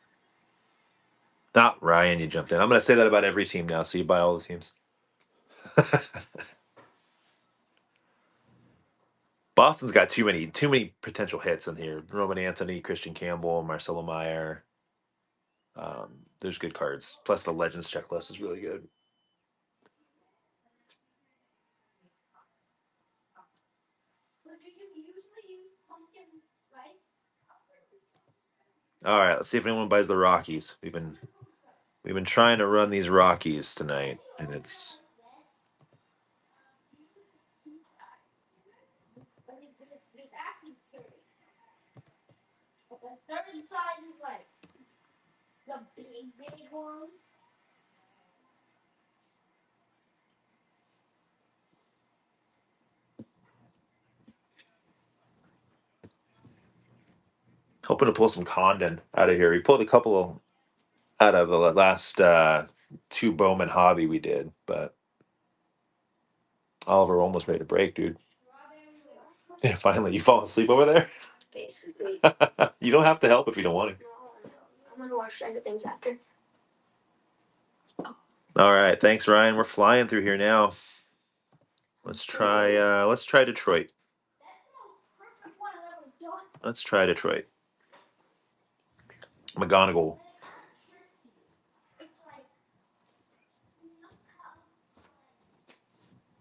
[SPEAKER 1] Not Ryan, you jumped in. I'm going to say that about every team now, so you buy all the teams. Boston's got too many potential hits in here. Roman Anthony, Christian Campbell, Marcelo Meyer. There's good cards. Plus the Legends checklist is really good.
[SPEAKER 2] So do you usually use pumpkin spice?
[SPEAKER 1] All right, let's see if anyone buys the Rockies. We've been trying to run these Rockies tonight, and it's
[SPEAKER 2] It's actually 30. But the third side is like the big one.
[SPEAKER 1] hoping to pull some Condon out of here. We pulled a couple out of the last two Bowman hobby we did, but Oliver almost ready to break, dude. Yeah, finally, you fall asleep over there.
[SPEAKER 3] Basically.
[SPEAKER 1] You don't have to help if you don't want to.
[SPEAKER 3] No, I'm gonna watch Stranger Things after.
[SPEAKER 1] All right, thanks, Ryan. We're flying through here now. Let's try Detroit. Let's try Detroit. McGonagall.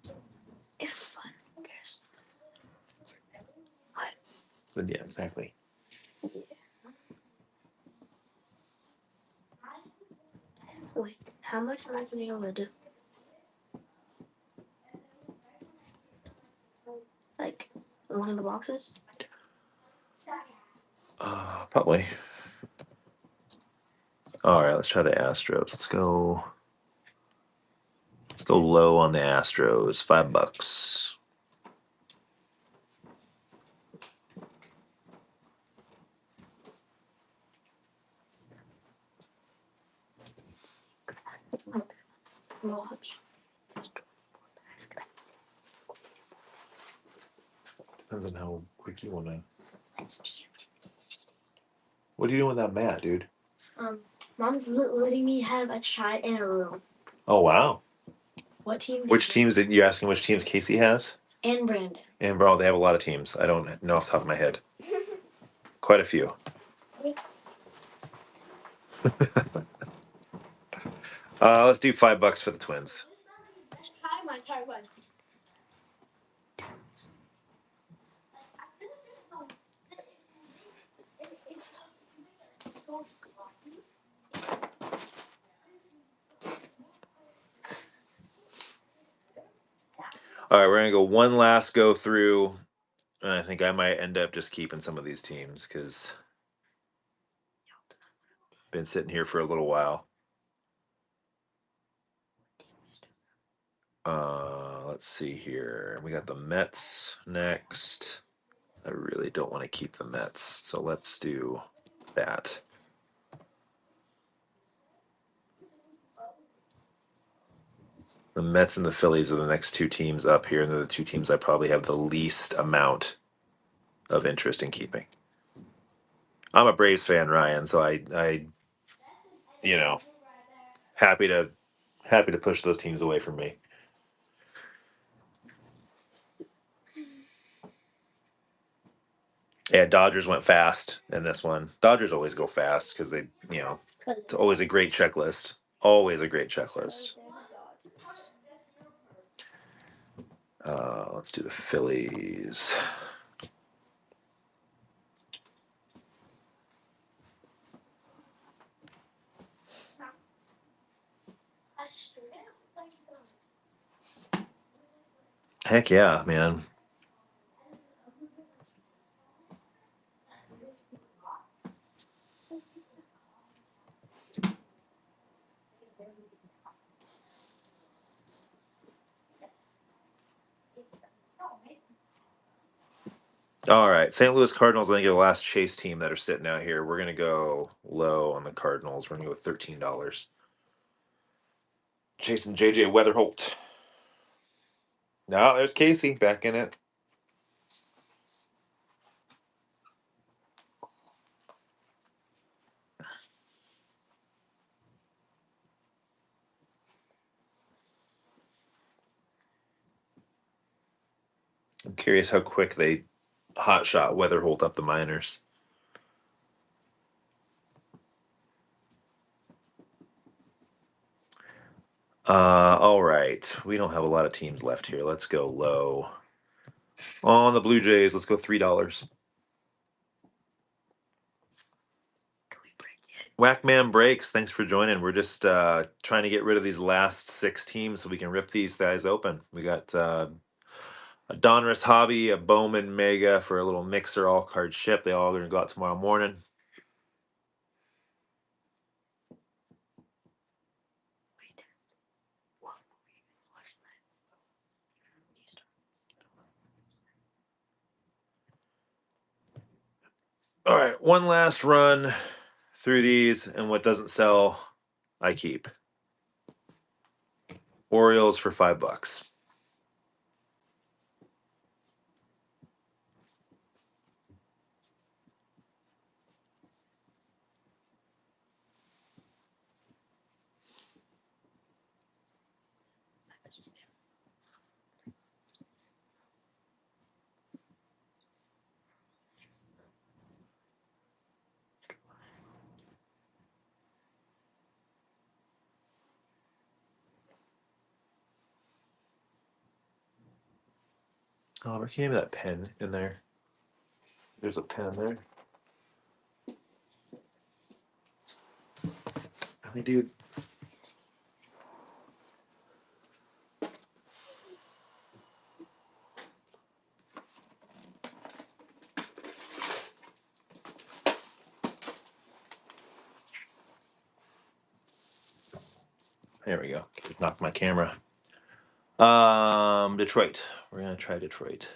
[SPEAKER 3] It'll be fun. Who cares?
[SPEAKER 1] But yeah, exactly.
[SPEAKER 3] Wait, how much am I gonna be able to do? Like one of the boxes?
[SPEAKER 1] Probably. All right, let's try the Astros. Let's go low on the Astros. $5.
[SPEAKER 3] Little hubby.
[SPEAKER 1] Depends on how quick you want to. What are you doing with that mat, dude?
[SPEAKER 3] Mom's letting me have a chat in a room.
[SPEAKER 1] Oh wow.
[SPEAKER 3] What team?
[SPEAKER 1] Which teams did you asking? Which teams Casey has?
[SPEAKER 3] And Brandon.
[SPEAKER 1] And bro, they have a lot of teams. I don't know off the top of my head. Quite a few. Let's do $5 for the Twins.
[SPEAKER 2] Let's try my card one.
[SPEAKER 1] All right, we're gonna go one last go through. I think I might end up just keeping some of these teams because been sitting here for a little while. Let's see here. We got the Mets next. I really don't want to keep the Mets, so let's do that. The Mets and the Phillies are the next two teams up here, and they're the two teams I probably have the least amount of interest in keeping. I'm a Braves fan, Ryan, so I you know, happy to push those teams away from me. Yeah, Dodgers went fast in this one. Dodgers always go fast because they, it's always a great checklist. Always a great checklist. Let's do the Phillies. Heck yeah, man. All right, St. Louis Cardinals, I think, are the last chase team that are sitting out here. We're going to go low on the Cardinals. We're going to go with $13. Chasing J.J. Weatherholt. No, there's Casey back in it. I'm curious how quick they hot shot Weatherholt up the minors. All right. We don't have a lot of teams left here. Let's go low. On the Blue Jays, let's go $3. Whackman Breaks, thanks for joining. We're just trying to get rid of these last 6 teams so we can rip these guys open. We got a Donruss Hobby, a Bowman Mega for a little mixer all card ship. They all are going to go out tomorrow morning. All right, one last run through these, and what doesn't sell, I keep. Orioles for $5. Oliver, can you give me that pen in there? There's a pen there. Hey, dude. There we go. Just knocked my camera. Detroit. We're gonna try Detroit.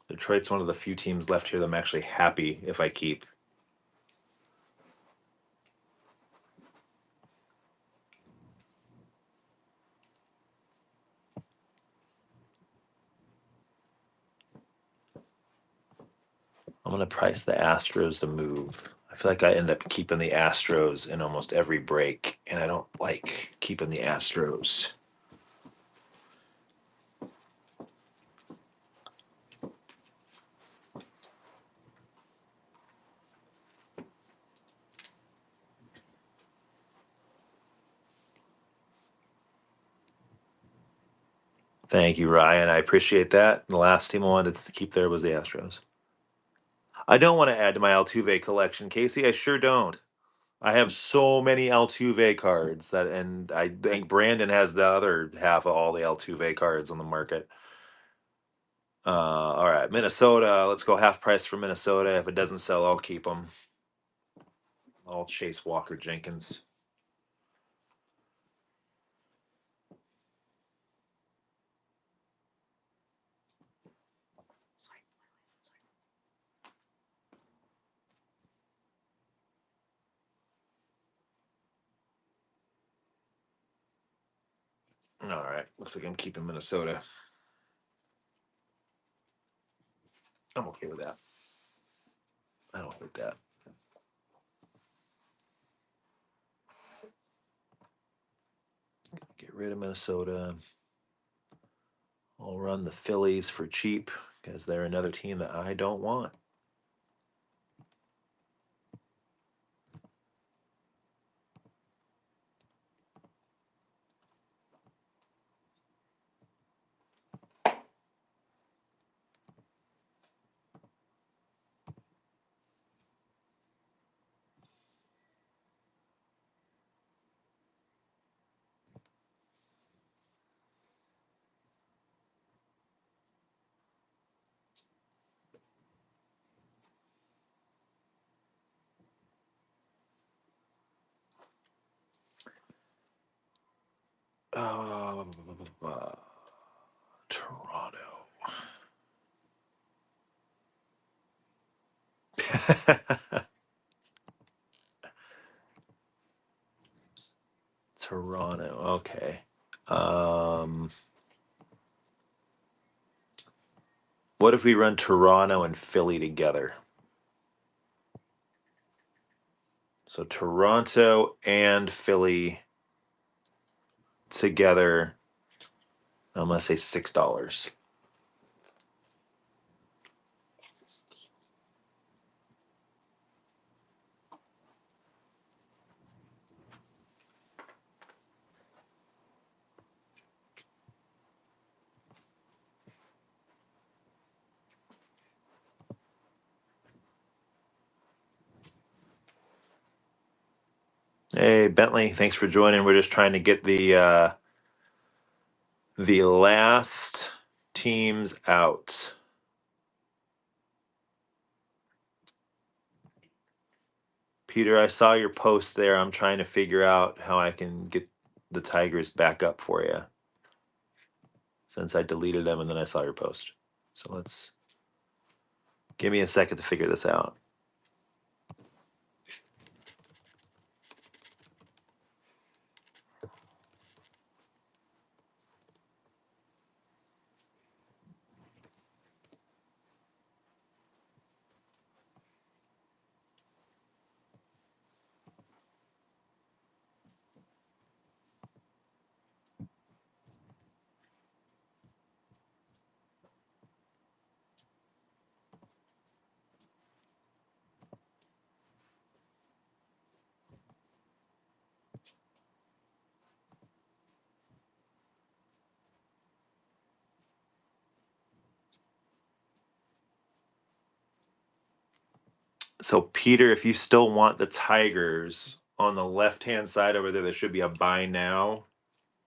[SPEAKER 1] Detroit's one of the few teams left here that I'm actually happy if I keep. I'm gonna price the Astros to move. I feel like I end up keeping the Astros in almost every break, and I don't like keeping the Astros. Thank you, Ryan. I appreciate that. The last team I wanted to keep there was the Astros. I don't want to add to my Altuve collection, Casey. I sure don't. I have so many Altuve cards that, and I think Brandon has the other half of all the Altuve cards on the market. All right, Minnesota. Let's go half price for Minnesota. If it doesn't sell, I'll keep them. I'll chase Walker Jenkins. All right, looks like I'm keeping Minnesota. I'm okay with that. I don't hate that. Get rid of Minnesota. I'll run the Phillies for cheap because they're another team that I don't want. Uh, Toronto. Toronto. Okay. What if we run Toronto and Philly together? So Toronto and Philly together. I'm gonna say $6.
[SPEAKER 3] That's a steal.
[SPEAKER 1] Hey Bentley, thanks for joining. We're just trying to get the last teams out. Peter, I saw your post there. I'm trying to figure out how I can get the Tigers back up for you since I deleted them and then I saw your post. So let's give me a second to figure this out. So Peter, if you still want the Tigers, on the left-hand side over there should be a buy now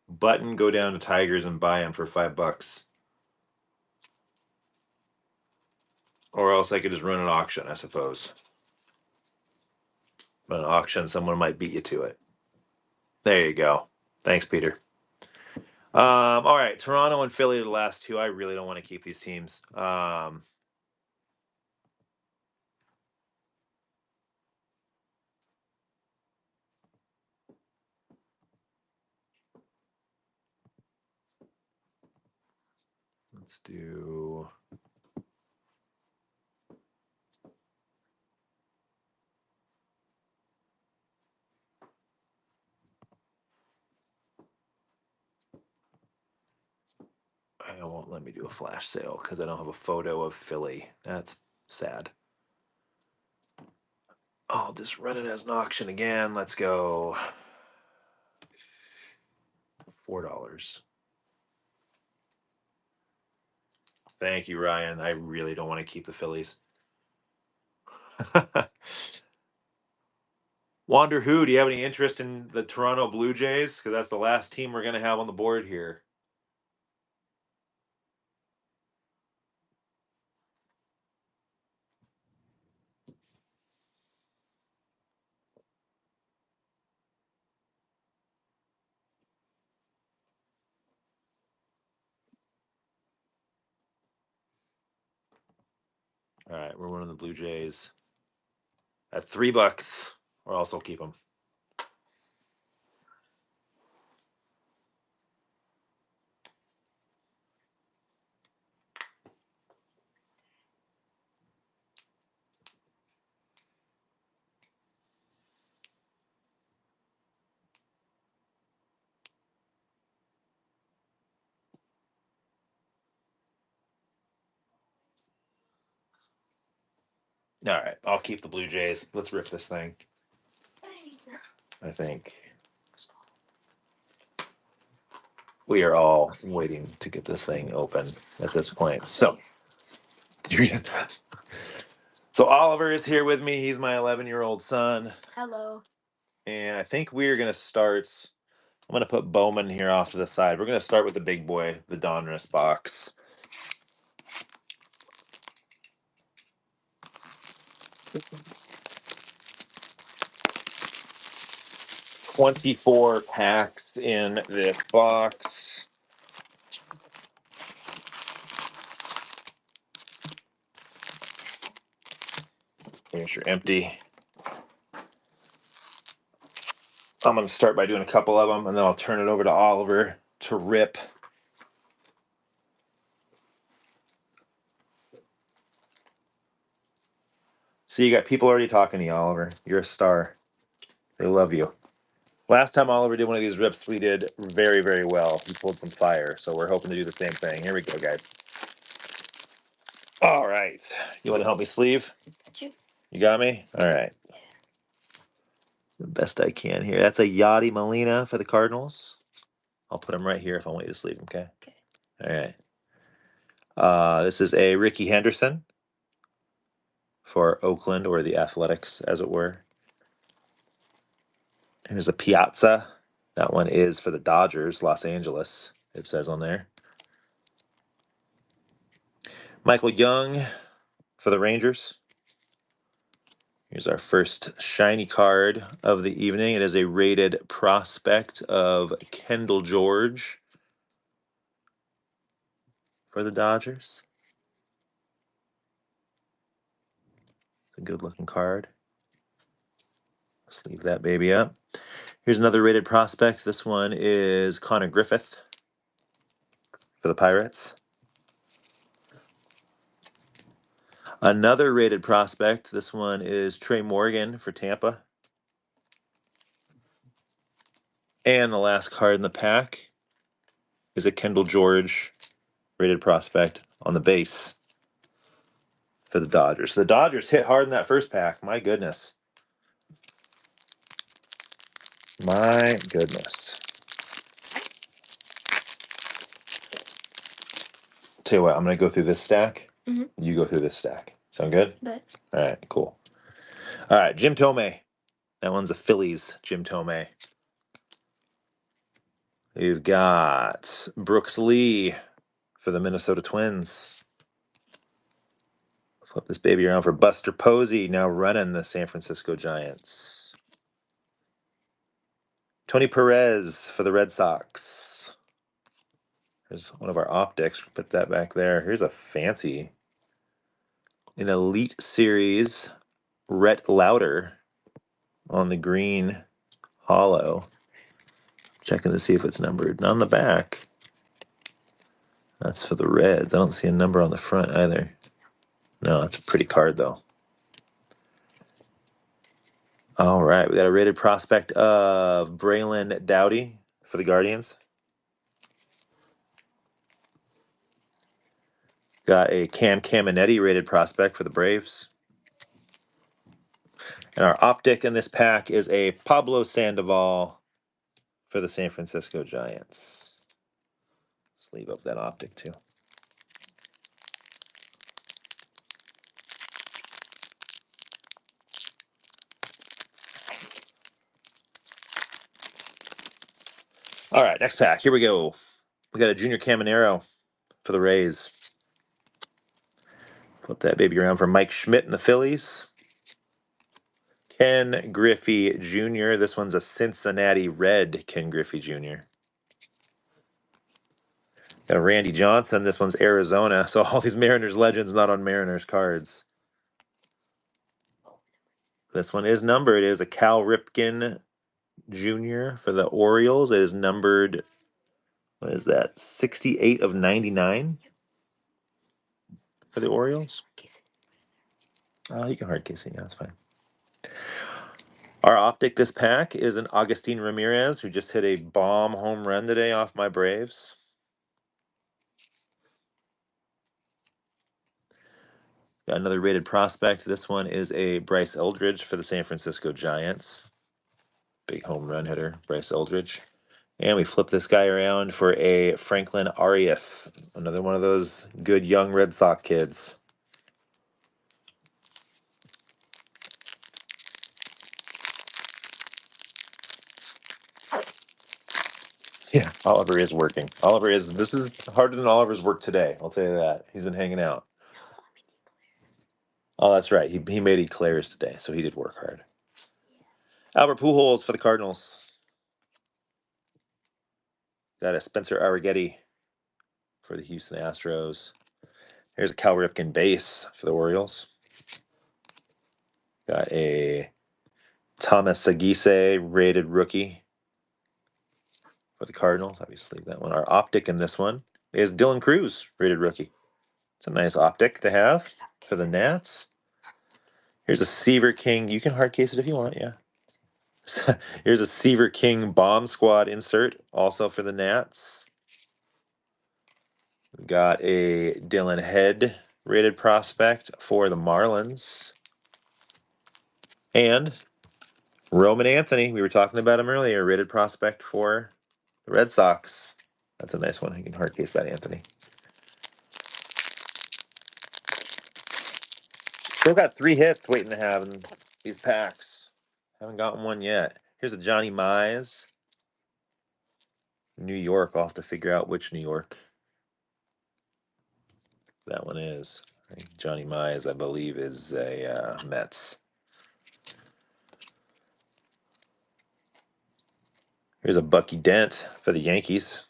[SPEAKER 1] button. Go down to Tigers and buy them for $5. Or else I could just run an auction, I suppose. But an auction, someone might beat you to it. There you go. Thanks, Peter. All right, Toronto and Philly are the last two. I really don't want to keep these teams. Let's do. It won't let me do a flash sale because I don't have a photo of Philly. That's sad. I'll just run it as an auction again. Let's go. $4. Thank you, Ryan. I really don't want to keep the Phillies. Wander Who, do you have any interest in the Toronto Blue Jays? Because that's the last team we're going to have on the board here. All right, we're one of the Blue Jays at $3, or else I'll keep them. All right, I'll keep the Blue Jays. Let's rip this thing. I think we are all waiting to get this thing open at this point. So, so Oliver is here with me. He's my 11-year-old son.
[SPEAKER 3] Hello.
[SPEAKER 1] And I think we're going to start. I'm going to put Bowman here off to the side. We're going to start with the big boy, the Donruss box. $24 packs in this box. Here's your empty. I'm going to start by doing a couple of them, and then I'll turn it over to Oliver to rip. See, you got people already talking to you, Oliver. You're a star. They love you. Last time Oliver did one of these rips, we did very, very well. He pulled some fire, so we're hoping to do the same thing. Here we go, guys. All right. You want to help me sleeve?
[SPEAKER 3] Got you.
[SPEAKER 1] You got me? All right. The best I can here. That's a Yachty Molina for the Cardinals. I'll put him right here if I want you to sleeve him, okay?
[SPEAKER 3] Okay.
[SPEAKER 1] All right. This is a Ricky Henderson for Oakland, or the Athletics, as it were. Here's a Piazza. That one is for the Dodgers, Los Angeles, it says on there. Michael Young for the Rangers. Here's our first shiny card of the evening. It is a rated prospect of Kendall George for the Dodgers. It's a good looking card. Let's leave that baby up. Here's another rated prospect. This one is Connor Griffith for the Pirates. Another rated prospect. This one is Trey Morgan for Tampa. And the last card in the pack is a Kendall George rated prospect on the base for the Dodgers. The Dodgers hit hard in that first pack. My goodness. My goodness. Tell you what, I'm going to go through this stack.
[SPEAKER 3] Mm-hmm.
[SPEAKER 1] You go through this stack. Sound good?
[SPEAKER 3] But
[SPEAKER 1] All right, cool. All right, Jim Tomei. That one's a Phillies, Jim Tomei. We've got Brooks Lee for the Minnesota Twins. Flip this baby around for Buster Posey, now running the San Francisco Giants. Tony Perez for the Red Sox. Here's one of our optics. Put that back there. Here's a fancy, an Elite Series Rhett Lauder on the green hollow. Checking to see if it's numbered. Not on the back. That's for the Reds. I don't see a number on the front either. No, it's a pretty card, though. All right, we got a rated prospect of Braylon Dowdy for the Guardians. Got a Cam Caminetti rated prospect for the Braves. And our optic in this pack is a Pablo Sandoval for the San Francisco Giants. Let's leave up that optic, too. All right, next pack. Here we go. We got a Junior Caminero for the Rays. Flip that baby around for Mike Schmidt and the Phillies. Ken Griffey Jr. This one's a Cincinnati Red Ken Griffey Jr. Got a Randy Johnson. This one's Arizona. So all these Mariners legends not on Mariners cards. This one is numbered. It is a Cal Ripken Jr. for the Orioles. It is numbered, what is that, 68 of 99 for the Orioles? You can hard case it. Yeah, that's fine. Our optic this pack is an Agustin Ramirez, who just hit a bomb home run today off my Braves. Got another rated prospect. This one is a Bryce Eldridge for the San Francisco Giants. Big home run hitter, Bryce Eldridge. And we flip this guy around for a Franklin Arias, another one of those good young Red Sox kids. Yeah, Oliver is working. This is harder than Oliver's work today. I'll tell you that. He's been hanging out. Oh, that's right. He made eclairs today, so he did work hard. Albert Pujols for the Cardinals. Got a Spencer Arrighetti for the Houston Astros. Here's a Cal Ripken base for the Orioles. Got a Thomas Sagise rated rookie for the Cardinals. Obviously, that one. Our optic in this one is Dylan Cruz rated rookie. It's a nice optic to have for the Nats. Here's a Seaver King. You can hard case it if you want, yeah. Here's a Seaver King Bomb Squad insert, also for the Nats. We've got a Dylan Head rated prospect for the Marlins. And Roman Anthony, we were talking about him earlier, rated prospect for the Red Sox. That's a nice one. You can hard case that, Anthony. Still got 3 hits waiting to have in these packs. Haven't gotten one yet. Here's a Johnny Mize. New York. I'll have to figure out which New York that one is. Johnny Mize, I believe, is a Mets. Here's a Bucky Dent for the Yankees.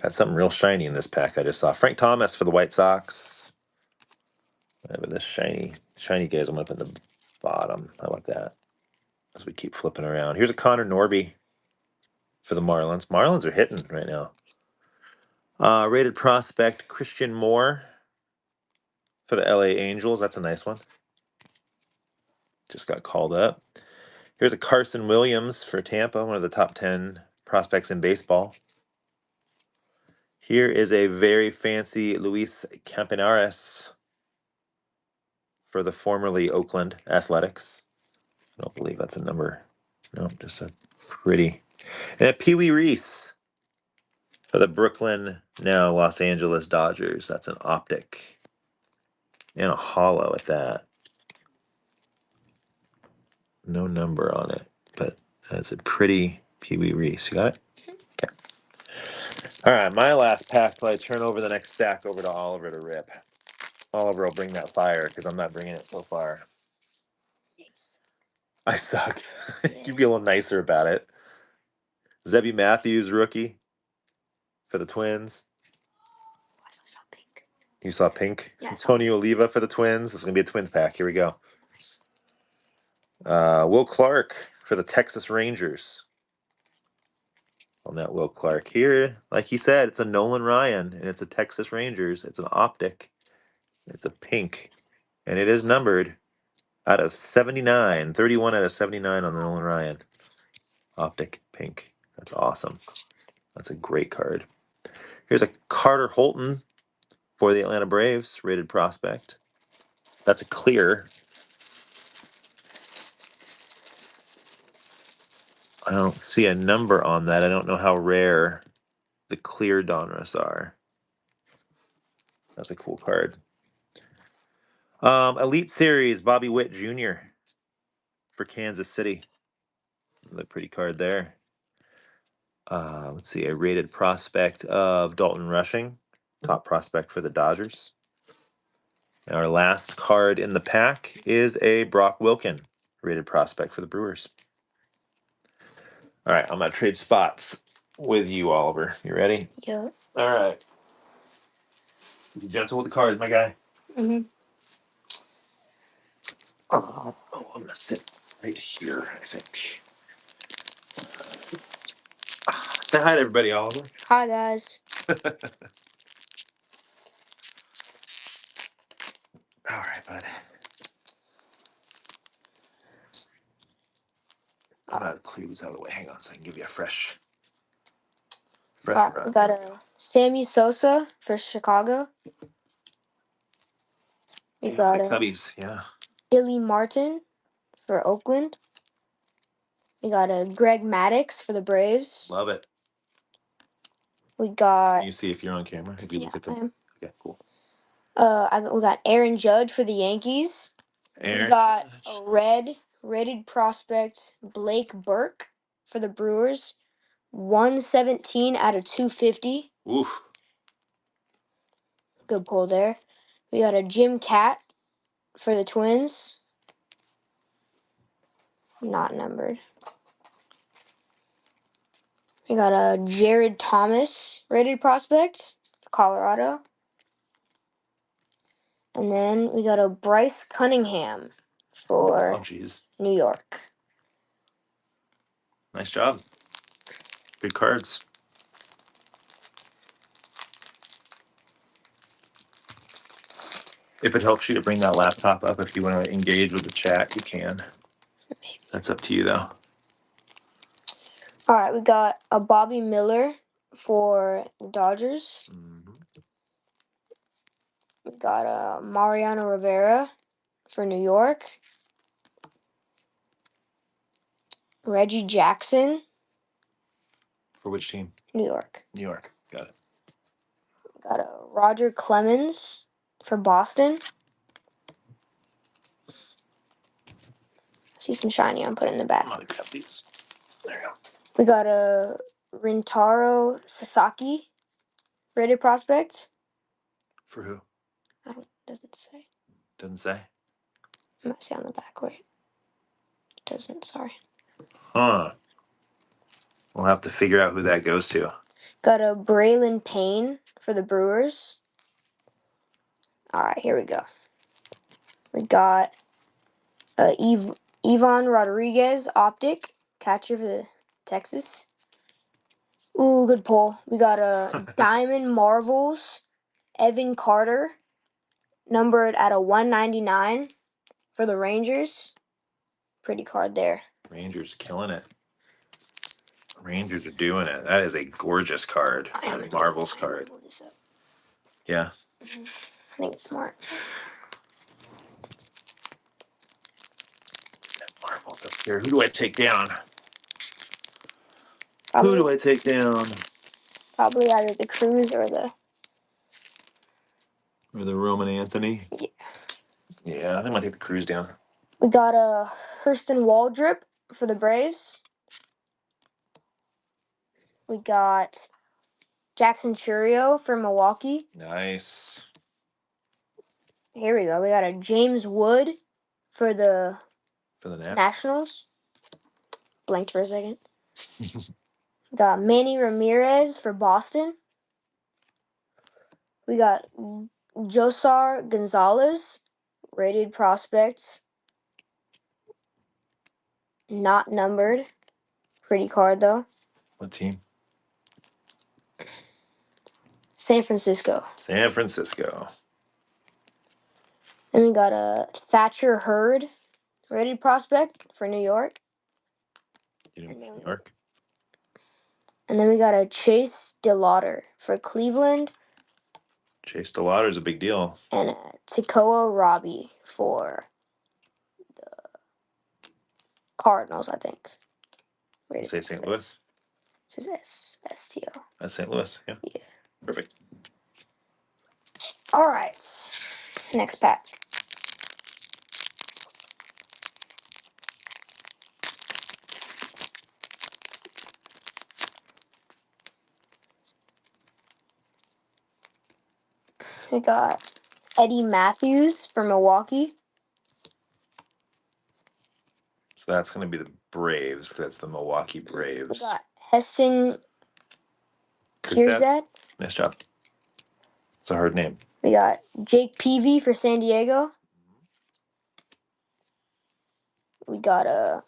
[SPEAKER 1] Got something real shiny in this pack I just saw. Frank Thomas for the White Sox. Whatever this shiny guys, I'm going to put in the bottom. How about that? As we keep flipping around. Here's a Connor Norby for the Marlins. Marlins are hitting right now. Rated prospect Christian Moore for the LA Angels. That's a nice one. Just got called up. Here's a Carson Williams for Tampa, one of the top 10 prospects in baseball. Here is a very fancy Luis Campanares for the formerly Oakland Athletics. I don't believe that's a number. No, just a pretty. And a Pee Wee Reese for the Brooklyn, now Los Angeles Dodgers. That's an optic. And a hollow at that. No number on it, but that's a pretty Pee Wee Reese. You got it? Okay. All right, my last pack till I turn over the next stack over to Oliver to rip. Oliver will bring that fire because I'm not bringing it so far. I suck. You'd be a little nicer about it. Zebby Matthews, rookie for the Twins.
[SPEAKER 3] I saw pink.
[SPEAKER 1] You saw pink?
[SPEAKER 3] Yeah,
[SPEAKER 1] Tony Oliva for the Twins. This is going to be a Twins pack. Here we go. Will Clark for the Texas Rangers. On that Will Clark here, like he said, it's a Nolan Ryan, and it's a Texas Rangers. It's an optic. It's a pink, and it is numbered out of 79. 31 out of 79 on the Nolan Ryan. Optic pink. That's awesome. That's a great card. Here's a Carter Holton for the Atlanta Braves, rated prospect. That's a clear. I don't see a number on that. I don't know how rare the clear Donruss are. That's a cool card. Elite Series, Bobby Witt Jr. for Kansas City. Another pretty card there. Let's see, a rated prospect of Dalton Rushing, top prospect for the Dodgers. And our last card in the pack is a Brock Wilken, rated prospect for the Brewers. All right, I'm going to trade spots with you, Oliver. You ready?
[SPEAKER 3] Yeah.
[SPEAKER 1] All right. Be gentle with the cards, my guy.
[SPEAKER 3] Mm-hmm.
[SPEAKER 1] Oh, I'm going to sit right here, I think. Say hi to everybody, Oliver.
[SPEAKER 3] Hi, guys.
[SPEAKER 1] All right, bud. I'm going to clear these out of the way. Hang on so I can give you a fresh run.
[SPEAKER 3] We got a Sammy Sosa for Chicago. We
[SPEAKER 1] Yeah,
[SPEAKER 3] got
[SPEAKER 1] the
[SPEAKER 3] a
[SPEAKER 1] Cubbies, yeah.
[SPEAKER 3] Billy Martin for Oakland. We got a Greg Maddux for the Braves.
[SPEAKER 1] Love it.
[SPEAKER 3] We got.
[SPEAKER 1] Can you see if you're on camera? If you look at the.
[SPEAKER 3] I am.
[SPEAKER 1] Okay, cool.
[SPEAKER 3] We got Aaron Judge for the Yankees.
[SPEAKER 1] Aaron
[SPEAKER 3] We got
[SPEAKER 1] Judge.
[SPEAKER 3] a rated prospect Blake Burke for the Brewers. 117 out of 250.
[SPEAKER 1] Oof.
[SPEAKER 3] Good pull there. We got a Jim Cat for the Twins. Not numbered. We got a Jared Thomas rated prospect for Colorado. And then we got a Bryce Cunningham for
[SPEAKER 1] Jeez.
[SPEAKER 3] New York.
[SPEAKER 1] Nice job. Good cards. If it helps you to bring that laptop up, if you want to engage with the chat, you can. That's up to you, though.
[SPEAKER 3] All right, we got a Bobby Miller for the Dodgers.
[SPEAKER 1] Mm-hmm.
[SPEAKER 3] We got a Mariano Rivera for New York. Reggie Jackson.
[SPEAKER 1] For which team?
[SPEAKER 3] New York.
[SPEAKER 1] New York. Got it.
[SPEAKER 3] We got a Roger Clemens for Boston. I see some shiny I'm putting in the back.
[SPEAKER 1] I'm going to grab these. There you go.
[SPEAKER 3] We got a Rintaro Sasaki rated prospect.
[SPEAKER 1] For who?
[SPEAKER 3] Doesn't say.
[SPEAKER 1] Doesn't say.
[SPEAKER 3] It might say on the back. Wait. Doesn't, sorry.
[SPEAKER 1] Huh. We'll have to figure out who that goes to.
[SPEAKER 3] Got a Braylon Payne for the Brewers. All right, here we go. We got Ivan Rodriguez, optic, catcher for the Texas. Ooh, good pull. We got a Diamond Marvels, Evan Carter, numbered at a 199 for the Rangers. Pretty card there.
[SPEAKER 1] Rangers killing it. Rangers are doing it. That is a gorgeous card. A Marvel's card. Yeah.
[SPEAKER 3] I think it's smart.
[SPEAKER 1] Marvel's up here. Who do I take down?
[SPEAKER 3] Probably,
[SPEAKER 1] Who do I take down?
[SPEAKER 3] probably either the Cruz or the.
[SPEAKER 1] Or the Roman Anthony?
[SPEAKER 3] Yeah.
[SPEAKER 1] Yeah, I think I might take the Cruise down.
[SPEAKER 3] We got a Hurston Waldrop for the Braves. We got Jackson Churio for Milwaukee.
[SPEAKER 1] Nice.
[SPEAKER 3] Here we go. We got a James Wood for the
[SPEAKER 1] Nats.
[SPEAKER 3] Nationals. Blanked for a second. We got Manny Ramirez for Boston. We got Josar Gonzalez, rated prospect. Not numbered. Pretty card though.
[SPEAKER 1] What team?
[SPEAKER 3] San Francisco.
[SPEAKER 1] San Francisco.
[SPEAKER 3] Then we got a Thatcher Hurd, rated prospect for New York.
[SPEAKER 1] New York.
[SPEAKER 3] And then we got a Chase DeLauder for Cleveland.
[SPEAKER 1] Chase DeLauder is a big deal.
[SPEAKER 3] And a Tekoa Robbie for the Cardinals, I think.
[SPEAKER 1] Rated say St. Louis.
[SPEAKER 3] It says STO.
[SPEAKER 1] That's St. Louis, yeah.
[SPEAKER 3] Yeah.
[SPEAKER 1] Perfect.
[SPEAKER 3] All right. Next pack. We got Eddie Matthews for Milwaukee.
[SPEAKER 1] So that's going to be the Braves. That's the Milwaukee Braves.
[SPEAKER 3] We got Heston Kierstad.
[SPEAKER 1] Nice job. It's a hard name.
[SPEAKER 3] We got Jake Peavy for San Diego. We got a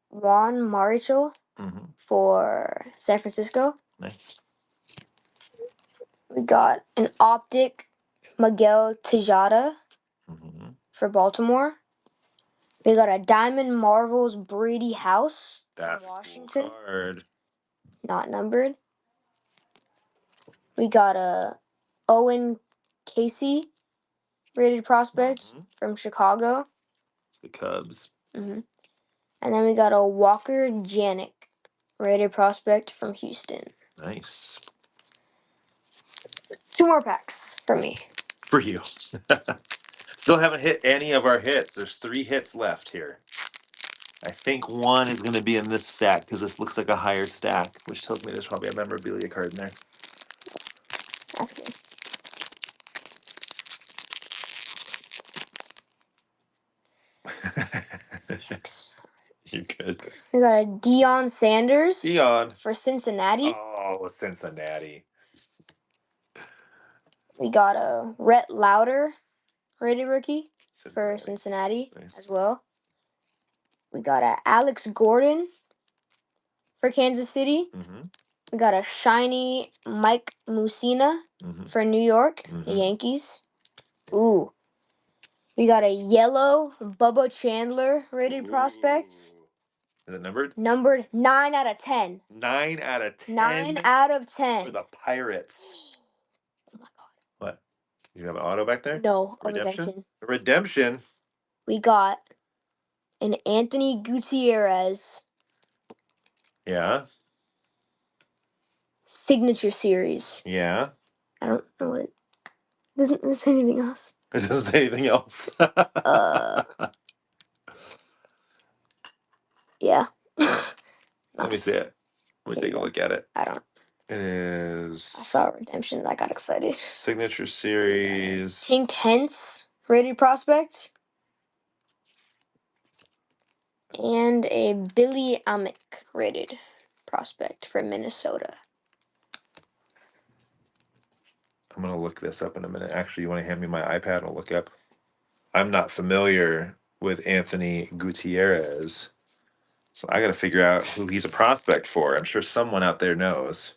[SPEAKER 3] Juan Marichal for San Francisco.
[SPEAKER 1] Nice.
[SPEAKER 3] We got an Optic Miguel Tejada for Baltimore. We got a Diamond Marvels Brady House
[SPEAKER 1] That's
[SPEAKER 3] for Washington.
[SPEAKER 1] Cool card.
[SPEAKER 3] Not numbered. We got a Owen Casey rated prospect from Chicago.
[SPEAKER 1] It's the Cubs.
[SPEAKER 3] And then we got a Walker Janik rated prospect from Houston.
[SPEAKER 1] Nice.
[SPEAKER 3] 2 more packs for me.
[SPEAKER 1] For you. Still haven't hit any of our hits. There's 3 hits left here. I think 1 is going to be in this stack because this looks like a higher stack, which tells me there's probably a memorabilia card in there.
[SPEAKER 3] That's good.
[SPEAKER 1] You good.
[SPEAKER 3] We got a Deion Sanders for Cincinnati.
[SPEAKER 1] Oh, Cincinnati.
[SPEAKER 3] We got a Rhett Lauder rated rookie for Cincinnati as well. We got a Alex Gordon for Kansas City. We got a shiny Mike Mussina for New York, the Yankees. Ooh. We got a yellow Bubba Chandler rated prospect.
[SPEAKER 1] Is it numbered?
[SPEAKER 3] Numbered 9 out of 10.
[SPEAKER 1] 9 out of 10.
[SPEAKER 3] 9 out of 10.
[SPEAKER 1] For the Pirates.
[SPEAKER 3] Oh my God.
[SPEAKER 1] What? You have an auto back there?
[SPEAKER 3] No, a
[SPEAKER 1] Redemption. Redemption.
[SPEAKER 3] We got an Anthony Gutierrez.
[SPEAKER 1] Yeah.
[SPEAKER 3] Signature series.
[SPEAKER 1] Yeah.
[SPEAKER 3] I don't know what it doesn't say anything else.
[SPEAKER 1] It doesn't say anything else.
[SPEAKER 3] Yeah.
[SPEAKER 1] Let me see it. Let me take a look at it.
[SPEAKER 3] I don't.
[SPEAKER 1] It is.
[SPEAKER 3] I saw Redemption. I got excited.
[SPEAKER 1] Signature series.
[SPEAKER 3] Tink Hence rated prospects. And a Billy Amick rated prospect for Minnesota.
[SPEAKER 1] I'm going to look this up in a minute. Actually, you want to hand me my iPad and I'll look up? I'm not familiar with Anthony Gutierrez. So I got to figure out who he's a prospect for. I'm sure someone out there knows.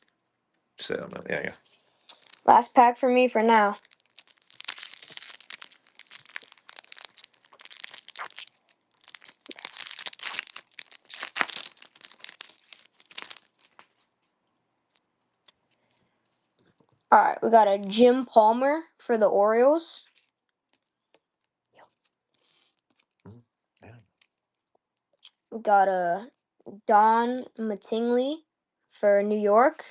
[SPEAKER 1] Just say, yeah.
[SPEAKER 3] Last pack for me for now. All right, we got a Jim Palmer for the Orioles. We got a Don Mattingly for New York.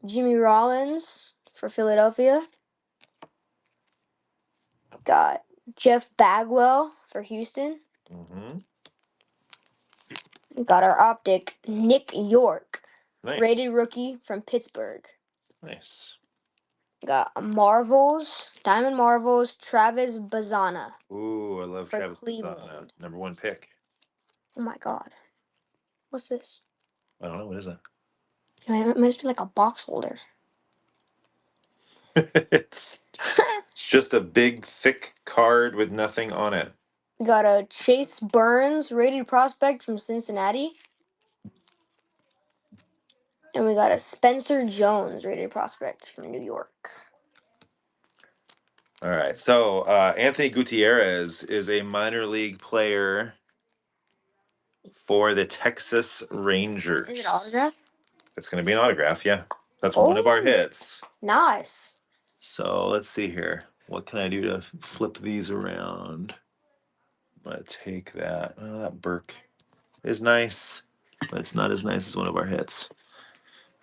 [SPEAKER 3] Jimmy Rollins for Philadelphia. Got Jeff Bagwell for Houston.
[SPEAKER 1] Mm-hmm.
[SPEAKER 3] We got our optic Nick York,
[SPEAKER 1] Nice.
[SPEAKER 3] rated rookie from Pittsburgh.
[SPEAKER 1] Nice.
[SPEAKER 3] Got Marvels, Diamond Marvels, Travis Bazana.
[SPEAKER 1] Ooh, I love
[SPEAKER 3] For
[SPEAKER 1] Travis Bazana.
[SPEAKER 3] Cleveland.
[SPEAKER 1] #1 pick.
[SPEAKER 3] Oh my God. What's this?
[SPEAKER 1] I don't know. What is that?
[SPEAKER 3] It might just be like a box holder.
[SPEAKER 1] It's just a big, thick card with nothing on it.
[SPEAKER 3] We got a Chase Burns, rated prospect from Cincinnati. And we got a Spencer Jones, rated prospect from New York.
[SPEAKER 1] All right. So Anthony Gutierrez is a minor league player for the Texas Rangers.
[SPEAKER 3] Is it autograph?
[SPEAKER 1] It's going to be an autograph, yeah. That's one of our hits.
[SPEAKER 3] Nice.
[SPEAKER 1] So let's see here. What can I do to flip these around? I'm going to take that. Oh, that Burke is nice, but it's not as nice as one of our hits.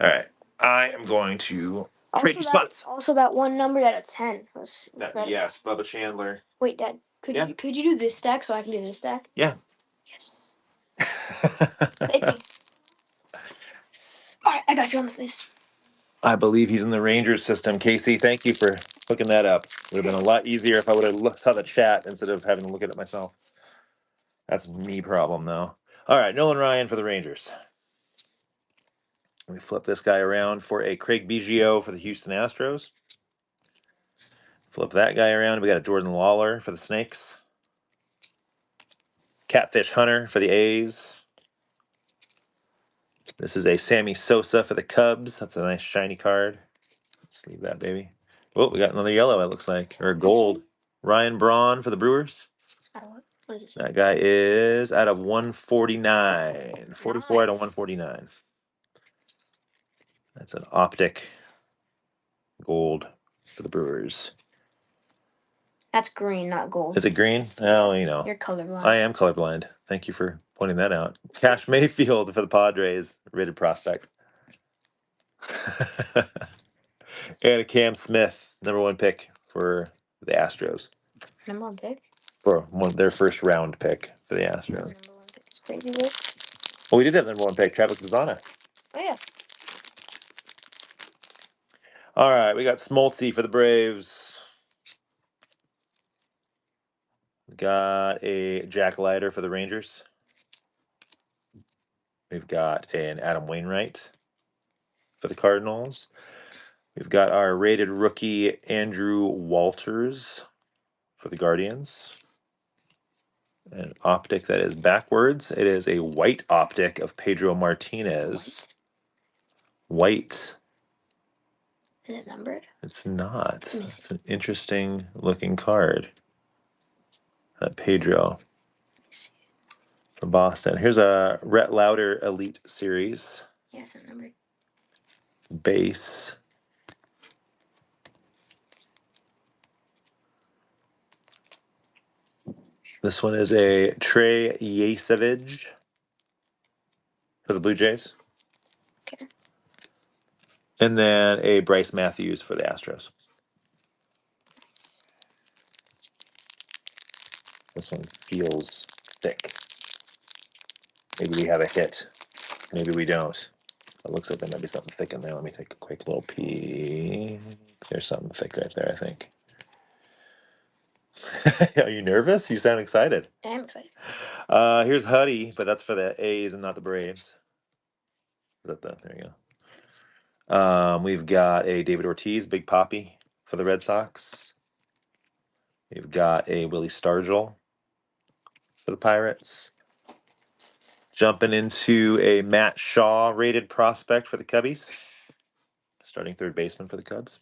[SPEAKER 1] All right. I am going to trade you spots.
[SPEAKER 3] Also, that one numbered out of 10 was incredible.
[SPEAKER 1] Yes, Bubba Chandler.
[SPEAKER 3] Wait, Dad, could you do this stack so I can do this stack?
[SPEAKER 1] Yeah.
[SPEAKER 3] Yes. Thank you. All right, I got you on this list.
[SPEAKER 1] I believe he's in the Rangers system. Casey, thank you for hooking that up. Would have been a lot easier if I would have saw the chat instead of having to look at it myself. That's me problem, though. All right, Nolan Ryan for the Rangers. Let me flip this guy around for a Craig Biggio for the Houston Astros. Flip that guy around. We got a Jordan Lawler for the Snakes. Catfish Hunter for the A's. This is a Sammy Sosa for the Cubs. That's a nice shiny card. Let's leave that, baby. Oh, we got another yellow, it looks like. Or gold. Ryan Braun for the Brewers.
[SPEAKER 3] What is this?
[SPEAKER 1] That guy is out of 149. 44 out of 149. That's an optic gold for the Brewers.
[SPEAKER 3] That's green, not gold.
[SPEAKER 1] Is it green? Oh, you know.
[SPEAKER 3] You're colorblind.
[SPEAKER 1] I am colorblind. Thank you for pointing that out. Cash Mayfield for the Padres, rated prospect. And a Cam Smith, #1 pick for the Astros.
[SPEAKER 3] #1 pick?
[SPEAKER 1] For their first round pick for the Astros.
[SPEAKER 3] #1 pick is crazy good.
[SPEAKER 1] Well, we did have #1 pick, Travis Bazana.
[SPEAKER 3] Oh, yeah.
[SPEAKER 1] All right, we got Smoltzy for the Braves. We got a Jack Leiter for the Rangers. We've got an Adam Wainwright for the Cardinals. We've got our rated rookie Andrew Walters for the Guardians. An optic that is backwards. It is a white optic of Pedro Martinez. White.
[SPEAKER 3] Is it numbered?
[SPEAKER 1] It's not. It's an interesting looking card. That Pedro for Boston. Here's a Rhett Lauder Elite Series.
[SPEAKER 3] Yes, it's numbered.
[SPEAKER 1] Base. This one is a Trey Yasevich for the Blue Jays.
[SPEAKER 3] Okay.
[SPEAKER 1] And then a Bryce Matthews for the Astros. This one feels thick. Maybe we have a hit. Maybe we don't. It looks like there might be something thick in there. Let me take a quick little peek. There's something thick right there, I think. Are you nervous? You sound excited.
[SPEAKER 3] I am excited.
[SPEAKER 1] Here's Huddy, but that's for the A's and not the Braves. Is that the? There you go. We've got a David Ortiz, Big Poppy for the Red Sox. We've got a Willie Stargell for the Pirates. Jumping into a Matt Shaw rated prospect for the Cubbies. Starting third baseman for the Cubs.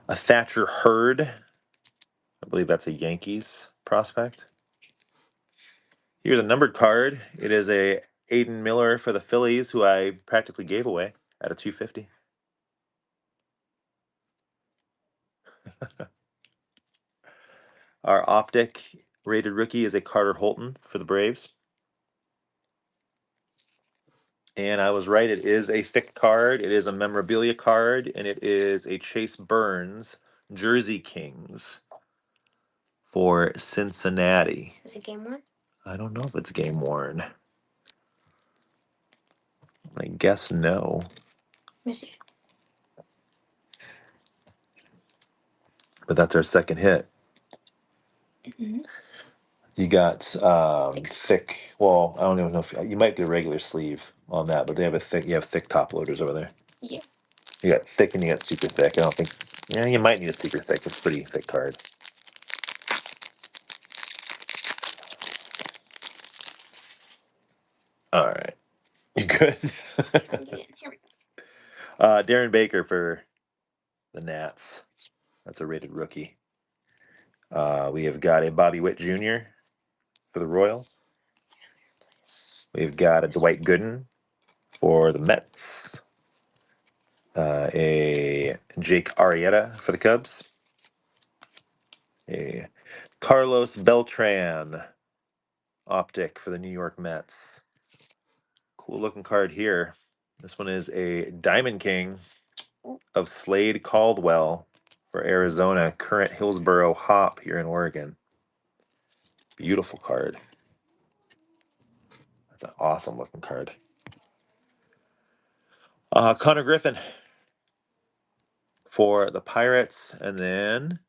[SPEAKER 1] A Thatcher Hurd. I believe that's a Yankees prospect. Here's a numbered card. It is a Aiden Miller for the Phillies, who I practically gave away at a 250. Our optic rated rookie is a Carter Holton for the Braves. And I was right. It is a thick card. It is a memorabilia card, and it is a Chase Burns Jersey Kings for Cincinnati.
[SPEAKER 3] Is it game worn?
[SPEAKER 1] I don't know if it's game worn. I guess no.
[SPEAKER 3] Let me see.
[SPEAKER 1] But that's our second hit.
[SPEAKER 3] Mm-hmm.
[SPEAKER 1] You got thick. Well, I don't even know if you might get a regular sleeve on that, but they have a thick. You have thick top loaders over there.
[SPEAKER 3] Yeah.
[SPEAKER 1] You got thick and you got super thick. I don't think. Yeah, you might need a super thick. It's a pretty thick card. All right, you good?
[SPEAKER 3] Trying to get in. Here we go.
[SPEAKER 1] Darren Baker for the Nats. That's a rated rookie. We have got a Bobby Witt Jr. for the Royals. We've got a Dwight Gooden for the Mets. A Jake Arrieta for the Cubs. A Carlos Beltran optic for the New York Mets. Cool looking card here. This one is a Diamond King of Slade Caldwell for Arizona, current Hillsboro Hop here in Oregon. Beautiful card. That's an awesome looking card. Connor Griffin for the Pirates, and then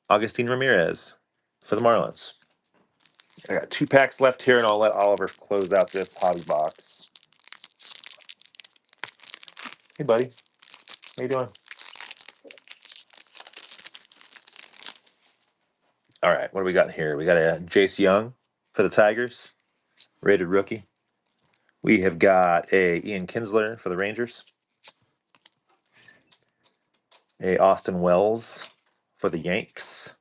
[SPEAKER 1] Agustin Ramirez for the Marlins. I got 2 packs left here, and I'll let Oliver close out this hobby box. Hey, buddy. How you doing? All right, what do we got here? We got a Jace Young for the Tigers, rated rookie. We have got a Ian Kinsler for the Rangers. A Austin Wells for the Yanks.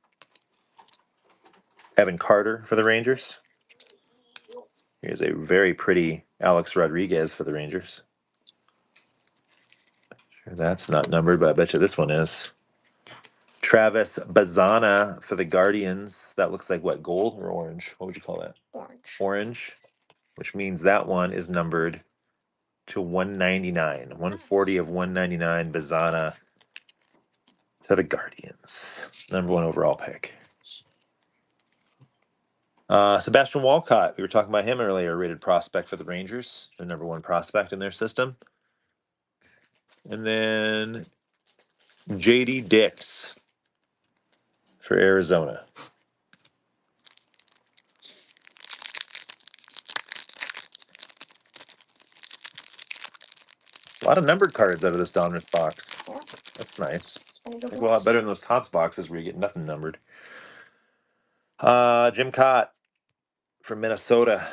[SPEAKER 1] Evan Carter for the Rangers. Here's a very pretty Alex Rodriguez for the Rangers. Sure, that's not numbered, but I bet you this one is. Travis Bazana for the Guardians. That looks like what, gold or orange? What would you call that?
[SPEAKER 3] Orange.
[SPEAKER 1] Orange, which means that one is numbered to 199. 140 of 199 Bazana to the Guardians. Number 1 overall pick. Sebastian Walcott. We were talking about him earlier. Rated prospect for the Rangers. The number 1 prospect in their system. And then J.D. Dix for Arizona. A lot of numbered cards out of this Donruss box.
[SPEAKER 3] Yeah.
[SPEAKER 1] That's nice.
[SPEAKER 3] It's been a
[SPEAKER 1] I
[SPEAKER 3] good
[SPEAKER 1] think a lot
[SPEAKER 3] box.
[SPEAKER 1] better than those Tots boxes where you get nothing numbered. Jim Cott from Minnesota.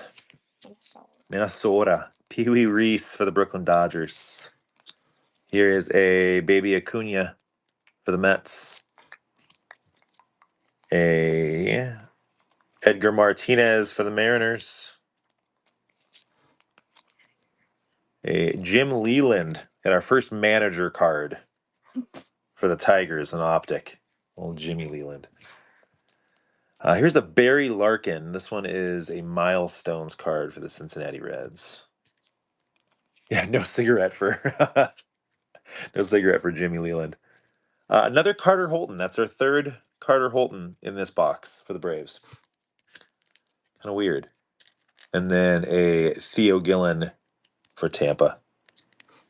[SPEAKER 1] Minnesota. Pee Wee Reese for the Brooklyn Dodgers. Here is a Baby Acuna for the Mets. A Edgar Martinez for the Mariners. A Jim Leland. And our first manager card for the Tigers, an optic. Old Jimmy Leland. Here's a Barry Larkin. This one is a Milestones card for the Cincinnati Reds. Yeah, no cigarette for no cigarette for Jimmy Leland. Another Carter Holton. That's our third Carter Holton in this box for the Braves. Kind of weird. And then a Theo Gillen for Tampa.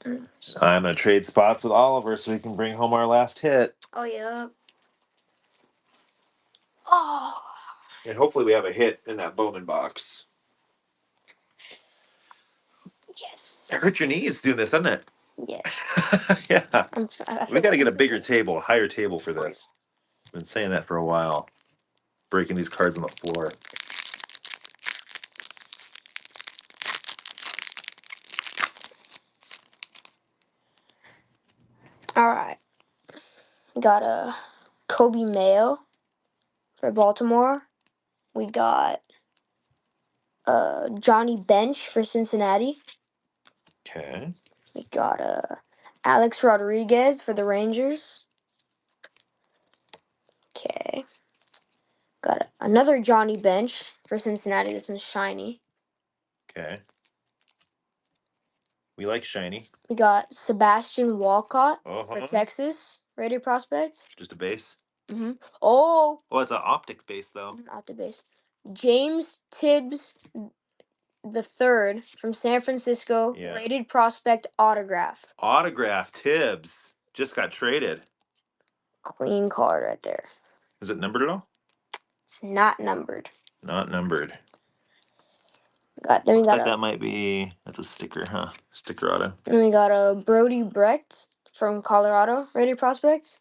[SPEAKER 1] I'm going to trade spots with Oliver so we can bring home our last hit.
[SPEAKER 3] Oh, yeah. Oh.
[SPEAKER 1] And hopefully we have a hit in that Bowman box.
[SPEAKER 3] Yes.
[SPEAKER 1] It hurt your knees doing this, doesn't it?
[SPEAKER 3] Yes.
[SPEAKER 1] Yeah.
[SPEAKER 3] I
[SPEAKER 1] We got to get a
[SPEAKER 3] feel
[SPEAKER 1] bigger table, a higher table for this. I've been saying that for a while. Breaking these cards on the floor.
[SPEAKER 3] All right. Got a Kobe Mayo for Baltimore. We got Johnny Bench for Cincinnati.
[SPEAKER 1] Okay.
[SPEAKER 3] We got Alex Rodriguez for the Rangers. Okay. Got another Johnny Bench for Cincinnati. This one's shiny.
[SPEAKER 1] Okay. We like shiny.
[SPEAKER 3] We got Sebastian Walcott for
[SPEAKER 1] Uh-huh.
[SPEAKER 3] Texas, Raider prospects.
[SPEAKER 1] Just a base.
[SPEAKER 3] Oh,
[SPEAKER 1] Oh, it's an optic base though.
[SPEAKER 3] not the base. James Tibbs the third from San Francisco,
[SPEAKER 1] Yeah.
[SPEAKER 3] rated prospect autograph.
[SPEAKER 1] Autograph Tibbs just got traded.
[SPEAKER 3] Clean card right there.
[SPEAKER 1] Is it numbered at all?
[SPEAKER 3] It's not numbered.
[SPEAKER 1] Not numbered.
[SPEAKER 3] Then
[SPEAKER 1] Looks like that might be. That's a sticker, huh? Sticker auto.
[SPEAKER 3] Then we got a Brody Brecht from Colorado, rated prospects,